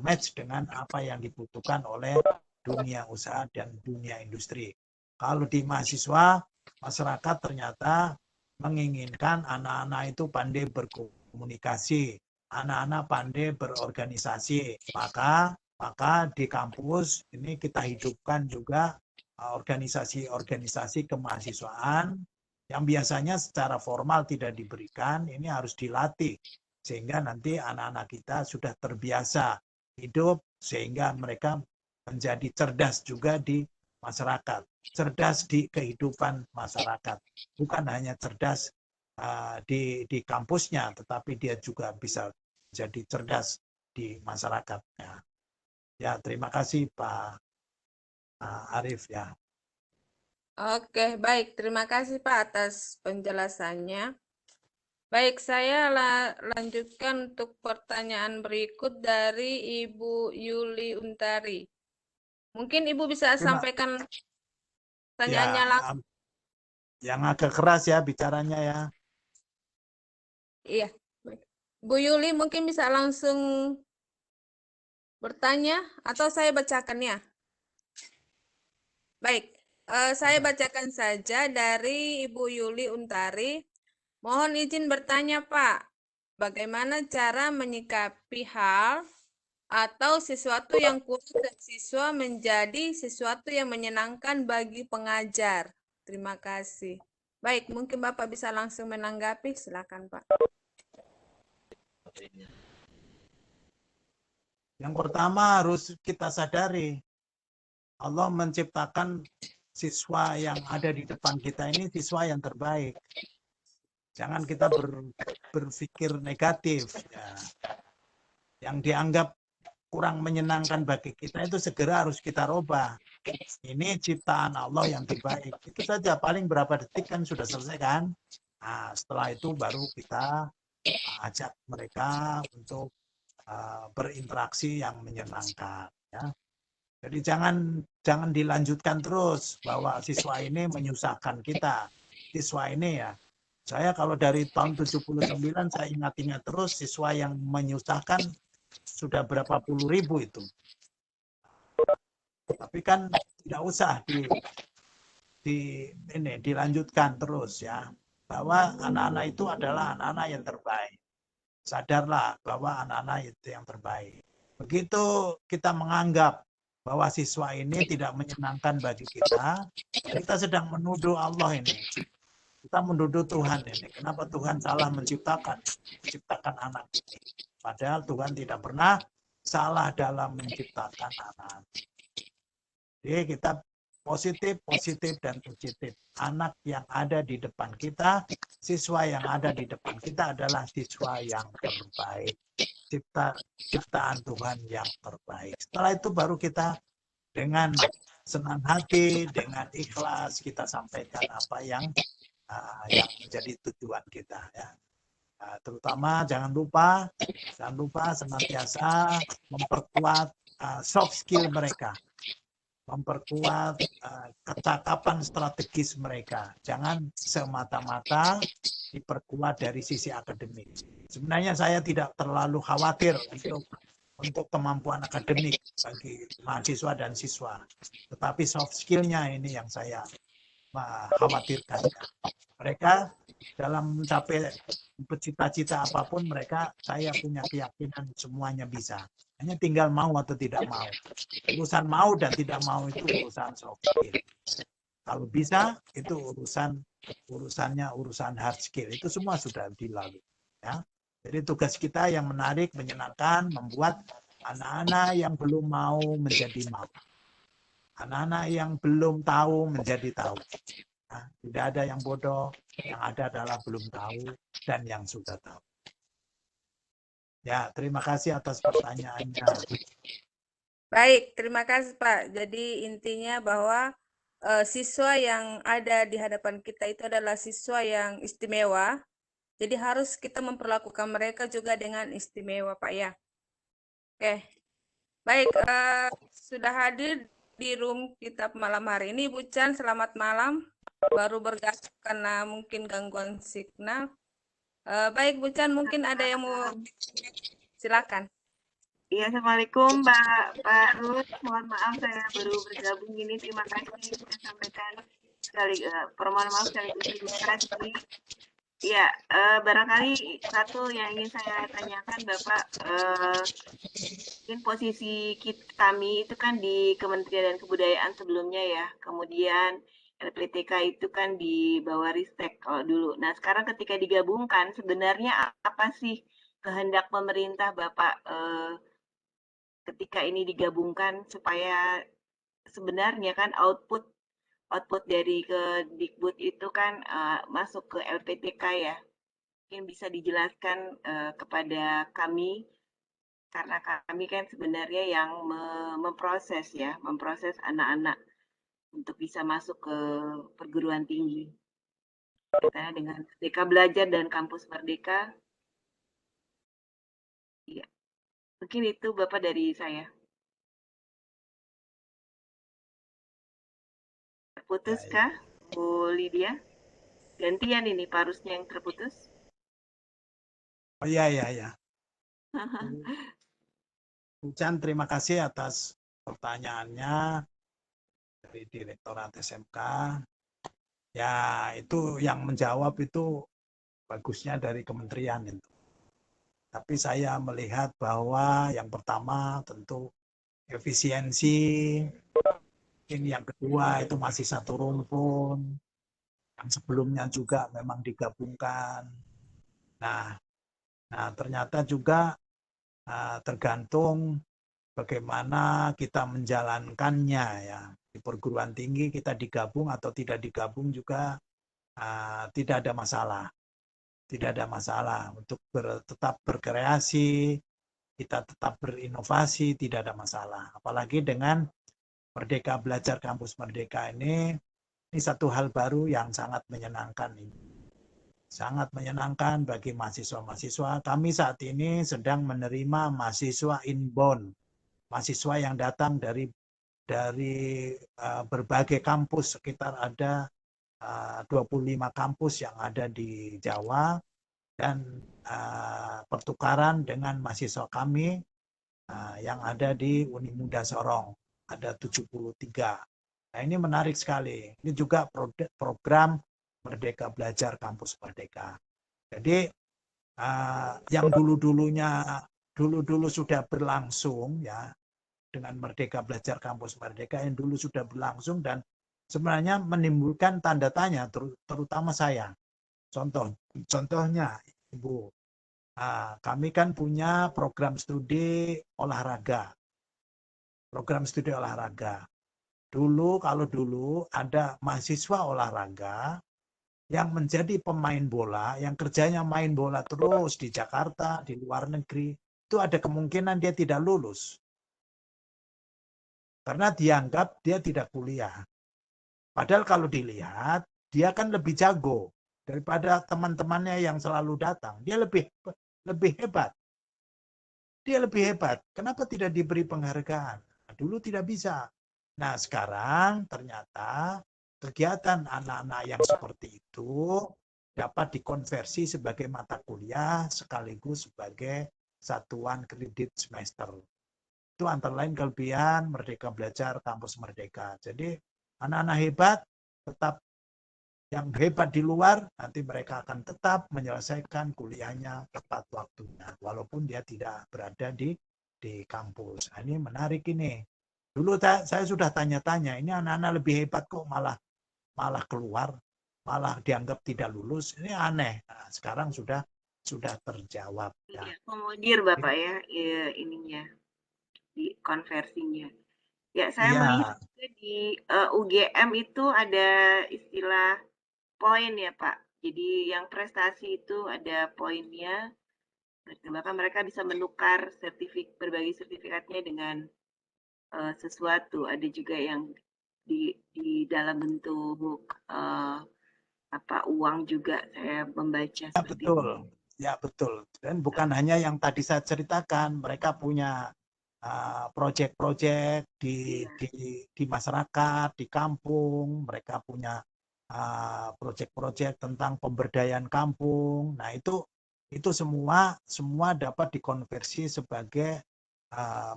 match dengan apa yang dibutuhkan oleh dunia usaha dan dunia industri. Kalau di mahasiswa, masyarakat ternyata menginginkan anak-anak itu pandai berkomunikasi, anak-anak pandai berorganisasi. Maka di kampus ini kita hidupkan juga organisasi-organisasi kemahasiswaan yang biasanya secara formal tidak diberikan, ini harus dilatih. Sehingga nanti anak-anak kita sudah terbiasa hidup, sehingga mereka menjadi cerdas juga di masyarakat. Cerdas di kehidupan masyarakat. Bukan hanya cerdas di kampusnya, tetapi dia juga bisa jadi cerdas di masyarakatnya. Ya, terima kasih Pak Arif ya. Oke, baik. Terima kasih Pak atas penjelasannya. Baik, saya lanjutkan untuk pertanyaan berikut dari Ibu Yuli Untari. Mungkin Ibu bisa sampaikan pertanyaannya langsung. Yang agak keras ya bicaranya ya. Iya. Bu Yuli mungkin bisa langsung bertanya atau saya bacakannya. Baik, saya bacakan saja dari Ibu Yuli Untari. Mohon izin bertanya Pak, bagaimana cara menyikapi hal atau sesuatu yang kurang dari siswa menjadi sesuatu yang menyenangkan bagi pengajar? Terima kasih. Baik, mungkin Bapak bisa langsung menanggapi, silakan Pak. Yang pertama harus kita sadari, Allah menciptakan siswa yang ada di depan kita ini siswa yang terbaik. Jangan kita berpikir negatif. Ya. Yang dianggap kurang menyenangkan bagi kita itu segera harus kita rubah. Ini ciptaan Allah yang terbaik. Itu saja, paling berapa detik kan sudah selesai kan? Nah, setelah itu baru kita ajak mereka untuk berinteraksi yang menyenangkan. Ya. Jadi jangan dilanjutkan terus bahwa siswa ini menyusahkan kita. Siswa ini ya, saya kalau dari tahun 79 saya ingat-ingat terus siswa yang menyusahkan sudah berapa puluh ribu itu. Tapi kan tidak usah dilanjutkan terus ya, bahwa anak-anak itu adalah anak-anak yang terbaik. Sadarlah bahwa anak-anak itu yang terbaik. Begitu kita menganggap bahwa siswa ini tidak menyenangkan bagi kita sedang menuduh Allah ini. Kita menuduh Tuhan ini. Kenapa Tuhan salah menciptakan anak ini? Padahal Tuhan tidak pernah salah dalam menciptakan anak. Jadi kita positif dan positif. Anak yang ada di depan kita, siswa yang ada di depan kita adalah siswa yang terbaik. Ciptaan Tuhan yang terbaik. Setelah itu baru kita dengan senang hati, dengan ikhlas kita sampaikan apa yang menjadi tujuan kita ya. Terutama jangan lupa senantiasa memperkuat soft skill mereka, memperkuat kecakapan strategis mereka. Jangan semata-mata diperkuat dari sisi akademik. Sebenarnya saya tidak terlalu khawatir untuk untuk kemampuan akademik bagi mahasiswa dan siswa. Tetapi soft skill-nya ini yang saya khawatirkan. Mereka dalam mencapai cita-cita apapun mereka, saya punya keyakinan semuanya bisa. Hanya tinggal mau atau tidak mau. Urusan mau dan tidak mau itu urusan soft skill. Kalau bisa itu urusan hard skill. Itu semua sudah dilalui. Ya. Jadi tugas kita yang menarik, menyenangkan, membuat anak-anak yang belum mau menjadi mau. Anak-anak yang belum tahu menjadi tahu. Nah, tidak ada yang bodoh, yang ada adalah belum tahu dan yang sudah tahu. Ya, terima kasih atas pertanyaannya. Baik, terima kasih Pak. Jadi intinya bahwa siswa yang ada di hadapan kita itu adalah siswa yang istimewa. Jadi harus kita memperlakukan mereka juga dengan istimewa, Pak ya. Oke, baik. Sudah hadir di room kita malam hari ini, Bu Chan. Selamat malam. Baru bergabung karena mungkin gangguan signal. Baik, Bu Chan, mungkin ada yang mau silakan. Iya, Assalamualaikum Pak Ruth. Mohon maaf saya baru bergabung ini. Terima kasih saya sampaikan permohonan maaf sekaligus terima kasih. Ya, barangkali satu yang ingin saya tanyakan Bapak, mungkin posisi kami itu kan di Kementerian Kebudayaan sebelumnya ya, kemudian LPTK itu kan di bawah Ristek kalau dulu. Nah sekarang ketika digabungkan sebenarnya apa sih kehendak pemerintah Bapak ketika ini digabungkan supaya sebenarnya kan output dari Kemdikbud itu kan masuk ke LPTK ya. Mungkin bisa dijelaskan kepada kami karena kami kan sebenarnya yang memproses anak-anak untuk bisa masuk ke perguruan tinggi. Karena dengan Merdeka Belajar dan Kampus Merdeka. Iya. Mungkin itu Bapak dari saya. Terputuskah, Bu Lydia? Gantian ini parusnya yang terputus. Oh iya. Bu Chan, terima kasih atas pertanyaannya dari Direktorat SMK. Ya, itu yang menjawab itu bagusnya dari kementerian itu. Tapi saya melihat bahwa yang pertama tentu efisiensi, ini yang kedua itu masih satu rumpun, yang sebelumnya juga memang digabungkan. Nah ternyata juga tergantung bagaimana kita menjalankannya ya. Di perguruan tinggi kita digabung atau tidak digabung juga tidak ada masalah. Tidak ada masalah untuk tetap berkreasi, kita tetap berinovasi, tidak ada masalah. Apalagi dengan Merdeka Belajar Kampus Merdeka ini satu hal baru yang sangat menyenangkan. Sangat menyenangkan bagi mahasiswa-mahasiswa. Kami saat ini sedang menerima mahasiswa inbound, mahasiswa yang datang dari berbagai kampus, sekitar ada 25 kampus yang ada di Jawa, dan pertukaran dengan mahasiswa kami yang ada di Unimuda Sorong, ada 73. Nah ini menarik sekali. Ini juga program Merdeka Belajar Kampus Merdeka. Jadi yang dulu sudah berlangsung ya, dengan Merdeka Belajar Kampus Merdeka yang dulu sudah berlangsung dan sebenarnya menimbulkan tanda tanya, terutama saya. Contohnya, Ibu, kami kan punya program studi olahraga. Kalau dulu ada mahasiswa olahraga yang menjadi pemain bola, yang kerjanya main bola terus di Jakarta, di luar negeri, itu ada kemungkinan dia tidak lulus. Karena dianggap dia tidak kuliah. Padahal kalau dilihat, dia kan lebih jago daripada teman-temannya yang selalu datang. Dia lebih hebat. Dia lebih hebat. Kenapa tidak diberi penghargaan? Dulu tidak bisa. Nah, sekarang ternyata kegiatan anak-anak yang seperti itu dapat dikonversi sebagai mata kuliah sekaligus sebagai satuan kredit semester. Itu antara lain kelebihan Merdeka Belajar Kampus Merdeka. Jadi anak-anak hebat tetap yang hebat di luar, nanti mereka akan tetap menyelesaikan kuliahnya tepat waktunya, walaupun dia tidak berada di kampus. Nah, ini menarik ini. Dulu saya sudah tanya-tanya, ini anak-anak lebih hebat kok malah keluar, malah dianggap tidak lulus. Ini aneh. Nah, sekarang sudah terjawab. Ya. Akomodir Bapak ya, ininya di konversinya. Ya, saya melihat juga di UGM itu ada istilah poin ya Pak. Jadi yang prestasi itu ada poinnya. Bahkan mereka bisa menukar berbagai sertifikatnya dengan sesuatu. Ada juga yang di dalam bentuk uang juga saya membaca. Ya, betul. Itu. Ya betul. Dan bukan hanya yang tadi saya ceritakan, mereka punya proyek-proyek di masyarakat, di kampung, mereka punya proyek-proyek tentang pemberdayaan kampung. Nah, itu semua dapat dikonversi sebagai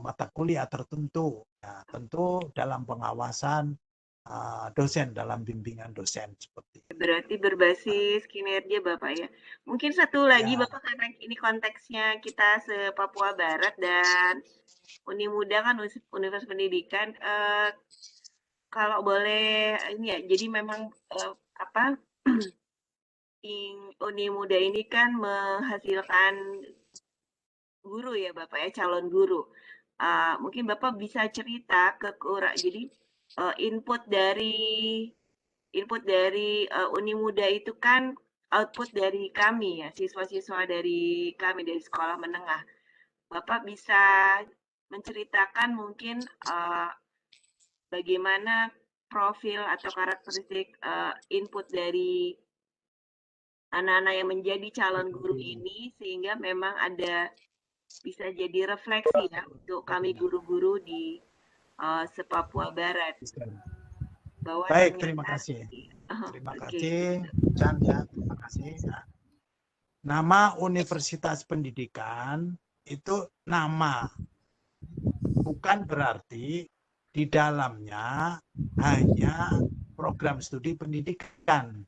mata kuliah tertentu. Nah, tentu dalam pengawasan dosen, dalam bimbingan dosen seperti itu. Berarti berbasis kinerja Bapak ya. Mungkin satu lagi Bapak, karena ini konteksnya kita se-Papua Barat dan Uni Muda kan Universitas Pendidikan, kalau boleh ini ya, jadi memang Uni Muda ini kan menghasilkan guru ya Bapak ya, calon guru. Mungkin Bapak bisa cerita jadi input dari Uni Muda itu kan output dari kami ya, siswa-siswa dari kami dari sekolah menengah. Bapak bisa menceritakan mungkin bagaimana profil atau karakteristik input dari anak-anak yang menjadi calon guru ini, sehingga memang bisa jadi refleksi ya untuk kami guru-guru di se-Papua Barat. Bahwa baik, terima kasih. Terima kasih, Chan ya, terima kasih. Nama Universitas Pendidikan itu nama, bukan berarti di dalamnya hanya program studi pendidikan.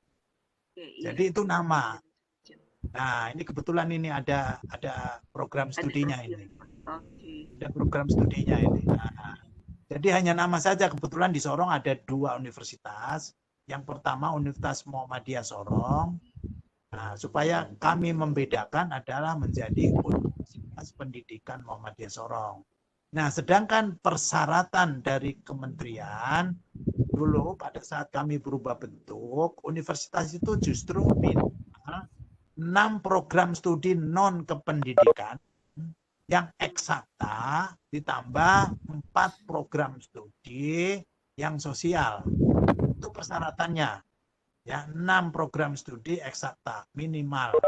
Jadi itu nama. Nah, ini kebetulan ini ada program studinya ini. Ada program studinya ini. Nah, jadi hanya nama saja, kebetulan di Sorong ada 2 universitas. Yang pertama Universitas Muhammadiyah Sorong. Nah, supaya kami membedakan adalah menjadi Universitas Pendidikan Muhammadiyah Sorong. Nah, sedangkan persyaratan dari kementerian dulu pada saat kami berubah bentuk, universitas itu justru minimal 6 program studi non kependidikan yang eksakta ditambah 4 program studi yang sosial. Itu persyaratannya. Ya, 6 program studi eksakta minimal.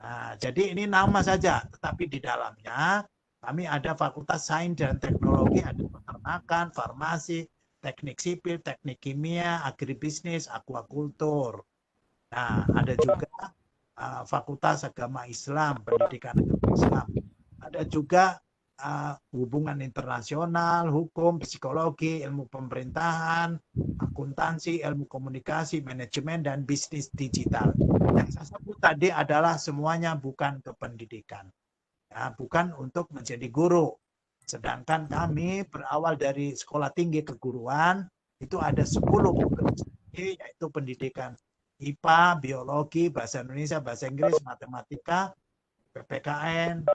Nah, jadi ini nama saja, tetapi di dalamnya kami ada Fakultas Sains dan Teknologi, ada peternakan, farmasi, teknik sipil, teknik kimia, agribisnis, akuakultur. Nah, ada juga Fakultas Agama Islam, Pendidikan Agama Islam. Ada juga hubungan internasional, hukum, psikologi, ilmu pemerintahan, akuntansi, ilmu komunikasi, manajemen, dan bisnis digital. Yang saya sebut tadi adalah semuanya bukan kependidikan. Ya, bukan untuk menjadi guru. Sedangkan kami berawal dari sekolah tinggi keguruan, itu ada 10 program studi, yaitu pendidikan IPA, biologi, bahasa Indonesia, bahasa Inggris, matematika, PPKN,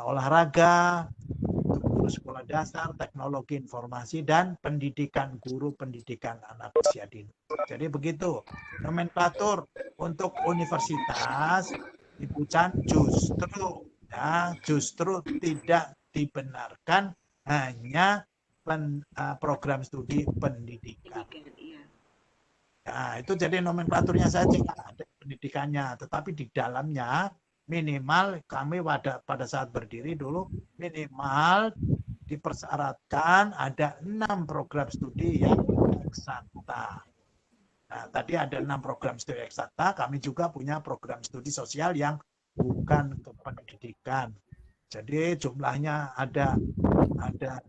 olahraga, guru sekolah dasar, teknologi informasi, dan pendidikan guru pendidikan anak usia dini. Jadi begitu, nomenklatur untuk universitas Ibu Chan justru tidak dibenarkan hanya program studi pendidikan. Nah, itu jadi nomenklaturnya saja, ada pendidikannya, tetapi di dalamnya minimal kami pada saat berdiri dulu minimal dipersyaratkan ada 6 program studi yang eksakta. Nah, tadi ada 6 program studi eksakta, kami juga punya program studi sosial yang bukan ke pendidikan. Jadi jumlahnya ada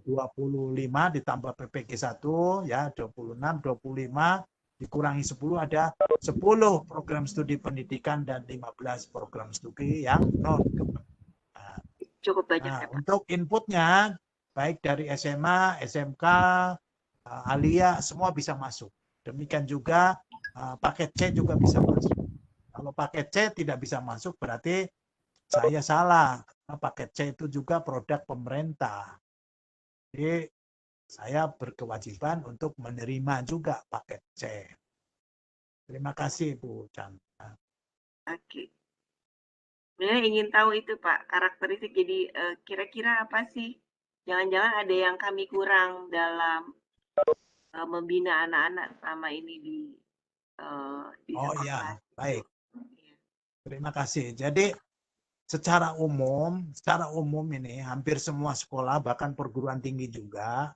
25 ditambah PPG 1 ya 26, 25 dikurangi 10 ada 10 program studi pendidikan dan 15 program studi yang non. Cukup banyak Nah, ya, Pak. untuk inputnya baik dari SMA, SMK, Alia semua bisa masuk. Demikian juga paket C juga bisa masuk. Kalau paket C tidak bisa masuk berarti saya salah. Karena paket C itu juga produk pemerintah. Jadi saya berkewajiban untuk menerima juga paket C. Terima kasih Bu Chandra. Oke. Sebenarnya ingin tahu itu Pak, karakteristik. Jadi kira-kira apa sih? Jangan-jangan ada yang kami kurang dalam membina anak-anak selama ini di Oh sekolah. iya, baik. Iya. Terima kasih. Jadi secara umum ini hampir semua sekolah bahkan perguruan tinggi juga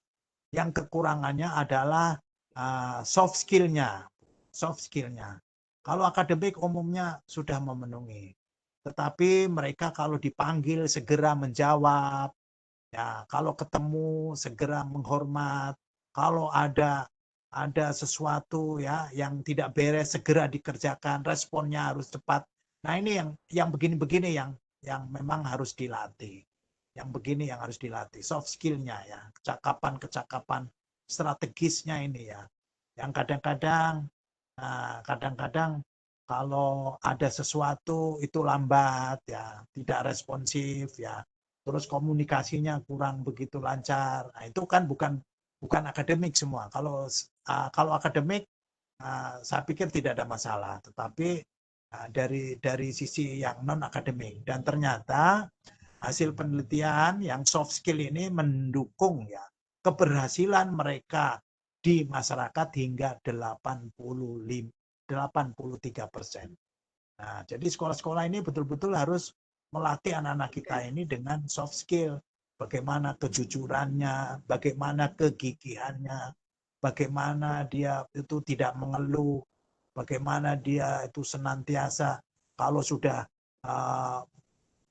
yang kekurangannya adalah soft skill-nya. Kalau akademik umumnya sudah memenuhi. Tetapi mereka kalau dipanggil segera menjawab, ya kalau ketemu segera menghormat, kalau ada sesuatu ya yang tidak beres segera dikerjakan, responnya harus cepat. Nah, ini yang begini-begini yang memang harus dilatih. Yang begini yang harus dilatih, soft skill-nya ya, kecakapan strategisnya ini ya. Yang kadang-kadang kalau ada sesuatu itu lambat ya, tidak responsif ya. Terus komunikasinya kurang begitu lancar. Nah, itu kan bukan akademik semua. Kalau akademik saya pikir tidak ada masalah, tetapi dari sisi yang non akademik dan ternyata hasil penelitian yang soft skill ini mendukung ya keberhasilan mereka di masyarakat hingga 83%. Nah, jadi sekolah-sekolah ini betul-betul harus melatih anak-anak kita ini dengan soft skill. Bagaimana kejujurannya, bagaimana kegigihannya, bagaimana dia itu tidak mengeluh, bagaimana dia itu senantiasa kalau sudah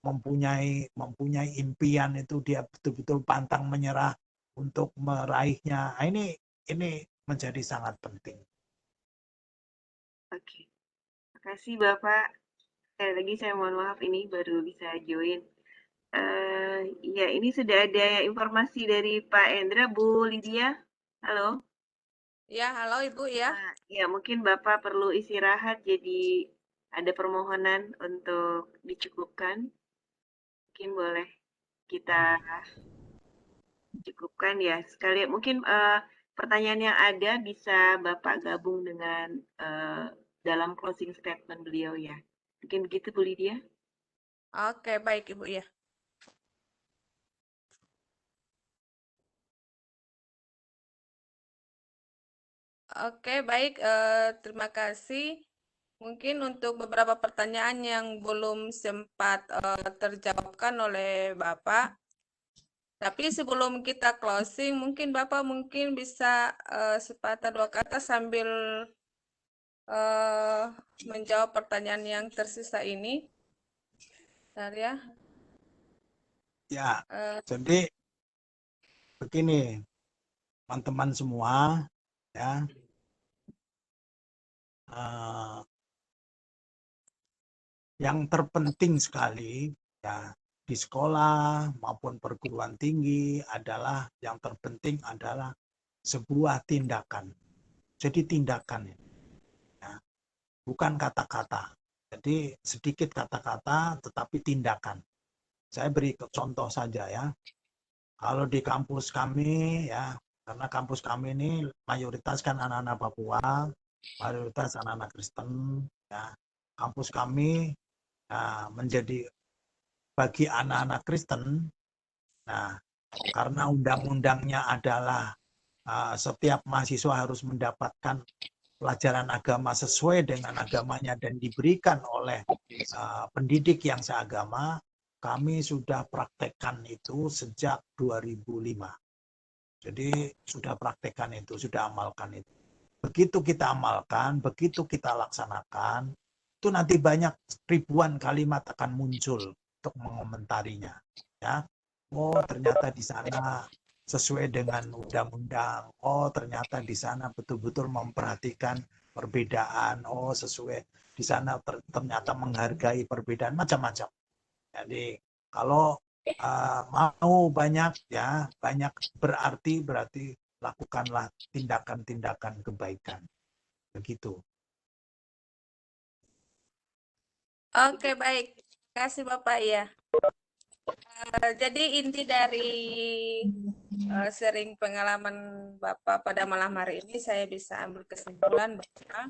mempunyai impian itu dia betul-betul pantang menyerah untuk meraihnya. Nah, ini menjadi sangat penting. Oke. Terima kasih Bapak. Sekali lagi saya mohon maaf ini baru bisa join. Ya, ini sudah ada informasi dari Pak Endra, Bu Lydia. Halo. Ya, halo Ibu ya. Ya, mungkin Bapak perlu istirahat, jadi ada permohonan untuk dicukupkan. Mungkin boleh kita cukupkan ya. Sekali mungkin pertanyaan yang ada bisa Bapak gabung dengan dalam closing statement beliau ya. Mungkin begitu Bu Lydia. Oke, baik Ibu ya. Oke, baik. Terima kasih. Mungkin untuk beberapa pertanyaan yang belum sempat terjawabkan oleh Bapak. Tapi sebelum kita closing, mungkin Bapak mungkin bisa sepatah dua kata sambil menjawab pertanyaan yang tersisa ini. Bentar ya. Ya, jadi begini, teman-teman semua, ya, yang terpenting sekali ya di sekolah maupun perguruan tinggi adalah yang terpenting adalah sebuah tindakan. Jadi tindakan ya, bukan kata-kata. Jadi sedikit kata-kata tetapi tindakan. Saya beri contoh saja ya. Kalau di kampus kami ya, karena kampus kami ini mayoritas kan anak-anak Papua, mayoritas anak-anak Kristen ya. Kampus kami menjadi bagi anak-anak Kristen, nah karena undang-undangnya adalah setiap mahasiswa harus mendapatkan pelajaran agama sesuai dengan agamanya dan diberikan oleh pendidik yang seagama, kami sudah praktekkan itu sejak 2005. Jadi sudah praktekkan itu, sudah amalkan itu. Begitu kita amalkan, begitu kita laksanakan, itu nanti banyak ribuan kalimat akan muncul untuk mengomentarinya. Ya, oh ternyata di sana sesuai dengan undang-undang. Oh ternyata di sana betul-betul memperhatikan perbedaan. Oh sesuai di sana ternyata menghargai perbedaan macam-macam. Jadi kalau mau banyak ya banyak berarti lakukanlah tindakan-tindakan kebaikan. Begitu. Oke, baik. Terima kasih Bapak ya. Jadi inti dari sering pengalaman Bapak pada malam hari ini saya bisa ambil kesimpulan bahwa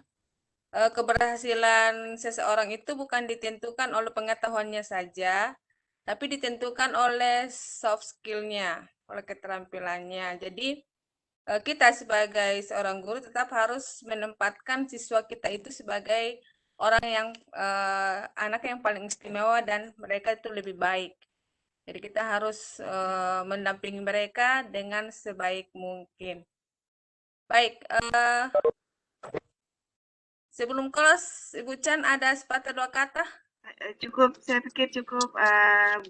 keberhasilan seseorang itu bukan ditentukan oleh pengetahuannya saja, tapi ditentukan oleh soft skill-nya, oleh keterampilannya. Jadi kita sebagai seorang guru tetap harus menempatkan siswa kita itu sebagai orang yang anak yang paling istimewa dan mereka itu lebih baik. Jadi kita harus mendampingi mereka dengan sebaik mungkin. Baik, sebelum close, Ibu Chan ada sepatah dua kata? Cukup, saya pikir cukup,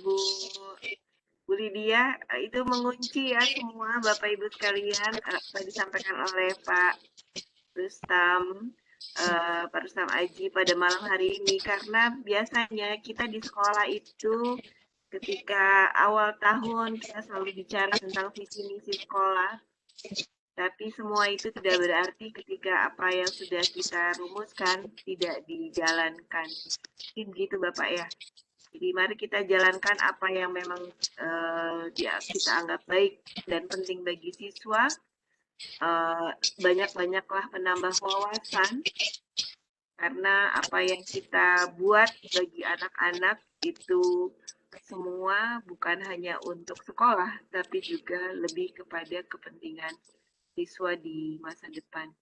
Bu Lydia, itu mengunci ya semua Bapak Ibu sekalian, apa disampaikan oleh Pak Rustam, Pak Rustam Aji pada malam hari ini, karena biasanya kita di sekolah itu ketika awal tahun kita selalu bicara tentang visi misi sekolah, tapi semua itu tidak berarti ketika apa yang sudah kita rumuskan tidak dijalankan. Mungkin begitu Bapak ya. Jadi mari kita jalankan apa yang memang kita anggap baik dan penting bagi siswa. Banyak-banyaklah penambah wawasan, karena apa yang kita buat bagi anak-anak itu semua bukan hanya untuk sekolah, tapi juga lebih kepada kepentingan siswa di masa depan.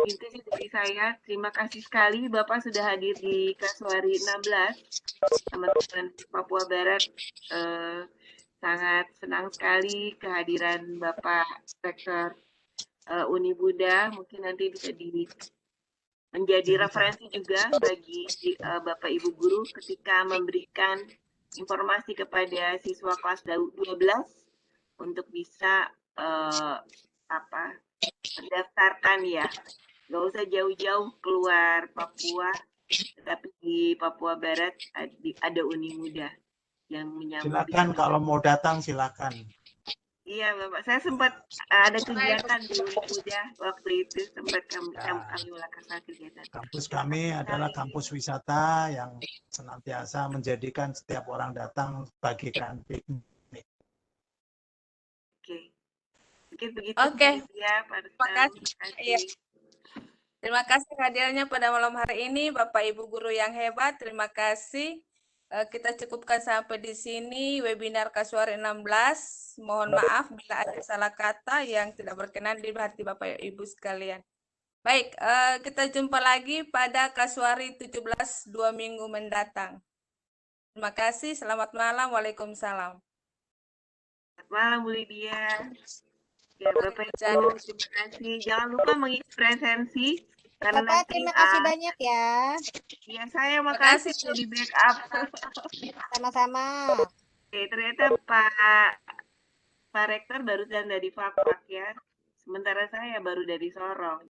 Itu sih dari saya. Terima kasih sekali Bapak sudah hadir di Kasuari 16. Teman-teman Papua Barat, sangat senang sekali kehadiran Bapak Rektor Uni Buddha. Mungkin nanti bisa menjadi referensi juga bagi Bapak Ibu guru ketika memberikan informasi kepada siswa kelas 12 untuk bisa mendaftarkan ya. Nggak usah jauh-jauh keluar Papua, tetapi di Papua Barat ada Uni Muda yang menyambut. Silakan kalau mau datang silakan. Iya Bapak, saya sempat ada kegiatan di Uni Muda waktu itu, sempat kami melakukan kegiatan. Kampus kami adalah kampus wisata yang senantiasa menjadikan setiap orang datang bagikan piknik. Oke. Mungkin begitu. Oke. Ya, Pak Terima kasih. Iya. Terima kasih hadirnya pada malam hari ini Bapak Ibu guru yang hebat. Terima kasih. Kita cukupkan sampai di sini webinar Kasuari 16. Mohon maaf bila ada salah kata yang tidak berkenan di hati Bapak Ibu sekalian. Baik, kita jumpa lagi pada Kasuari 17 2 minggu mendatang. Terima kasih. Selamat malam. Waalaikumsalam. Selamat malam Bu Lydia. Ya, Bapak Ibu, terima kasih. Jangan lupa mengisi presensi. Karena Bapak, terima kasih banyak ya. Ya, saya makasih sudah di backup. Sama-sama. Oke, ternyata Pak Rektor barusan dari Fakfak ya. Sementara saya baru dari Sorong.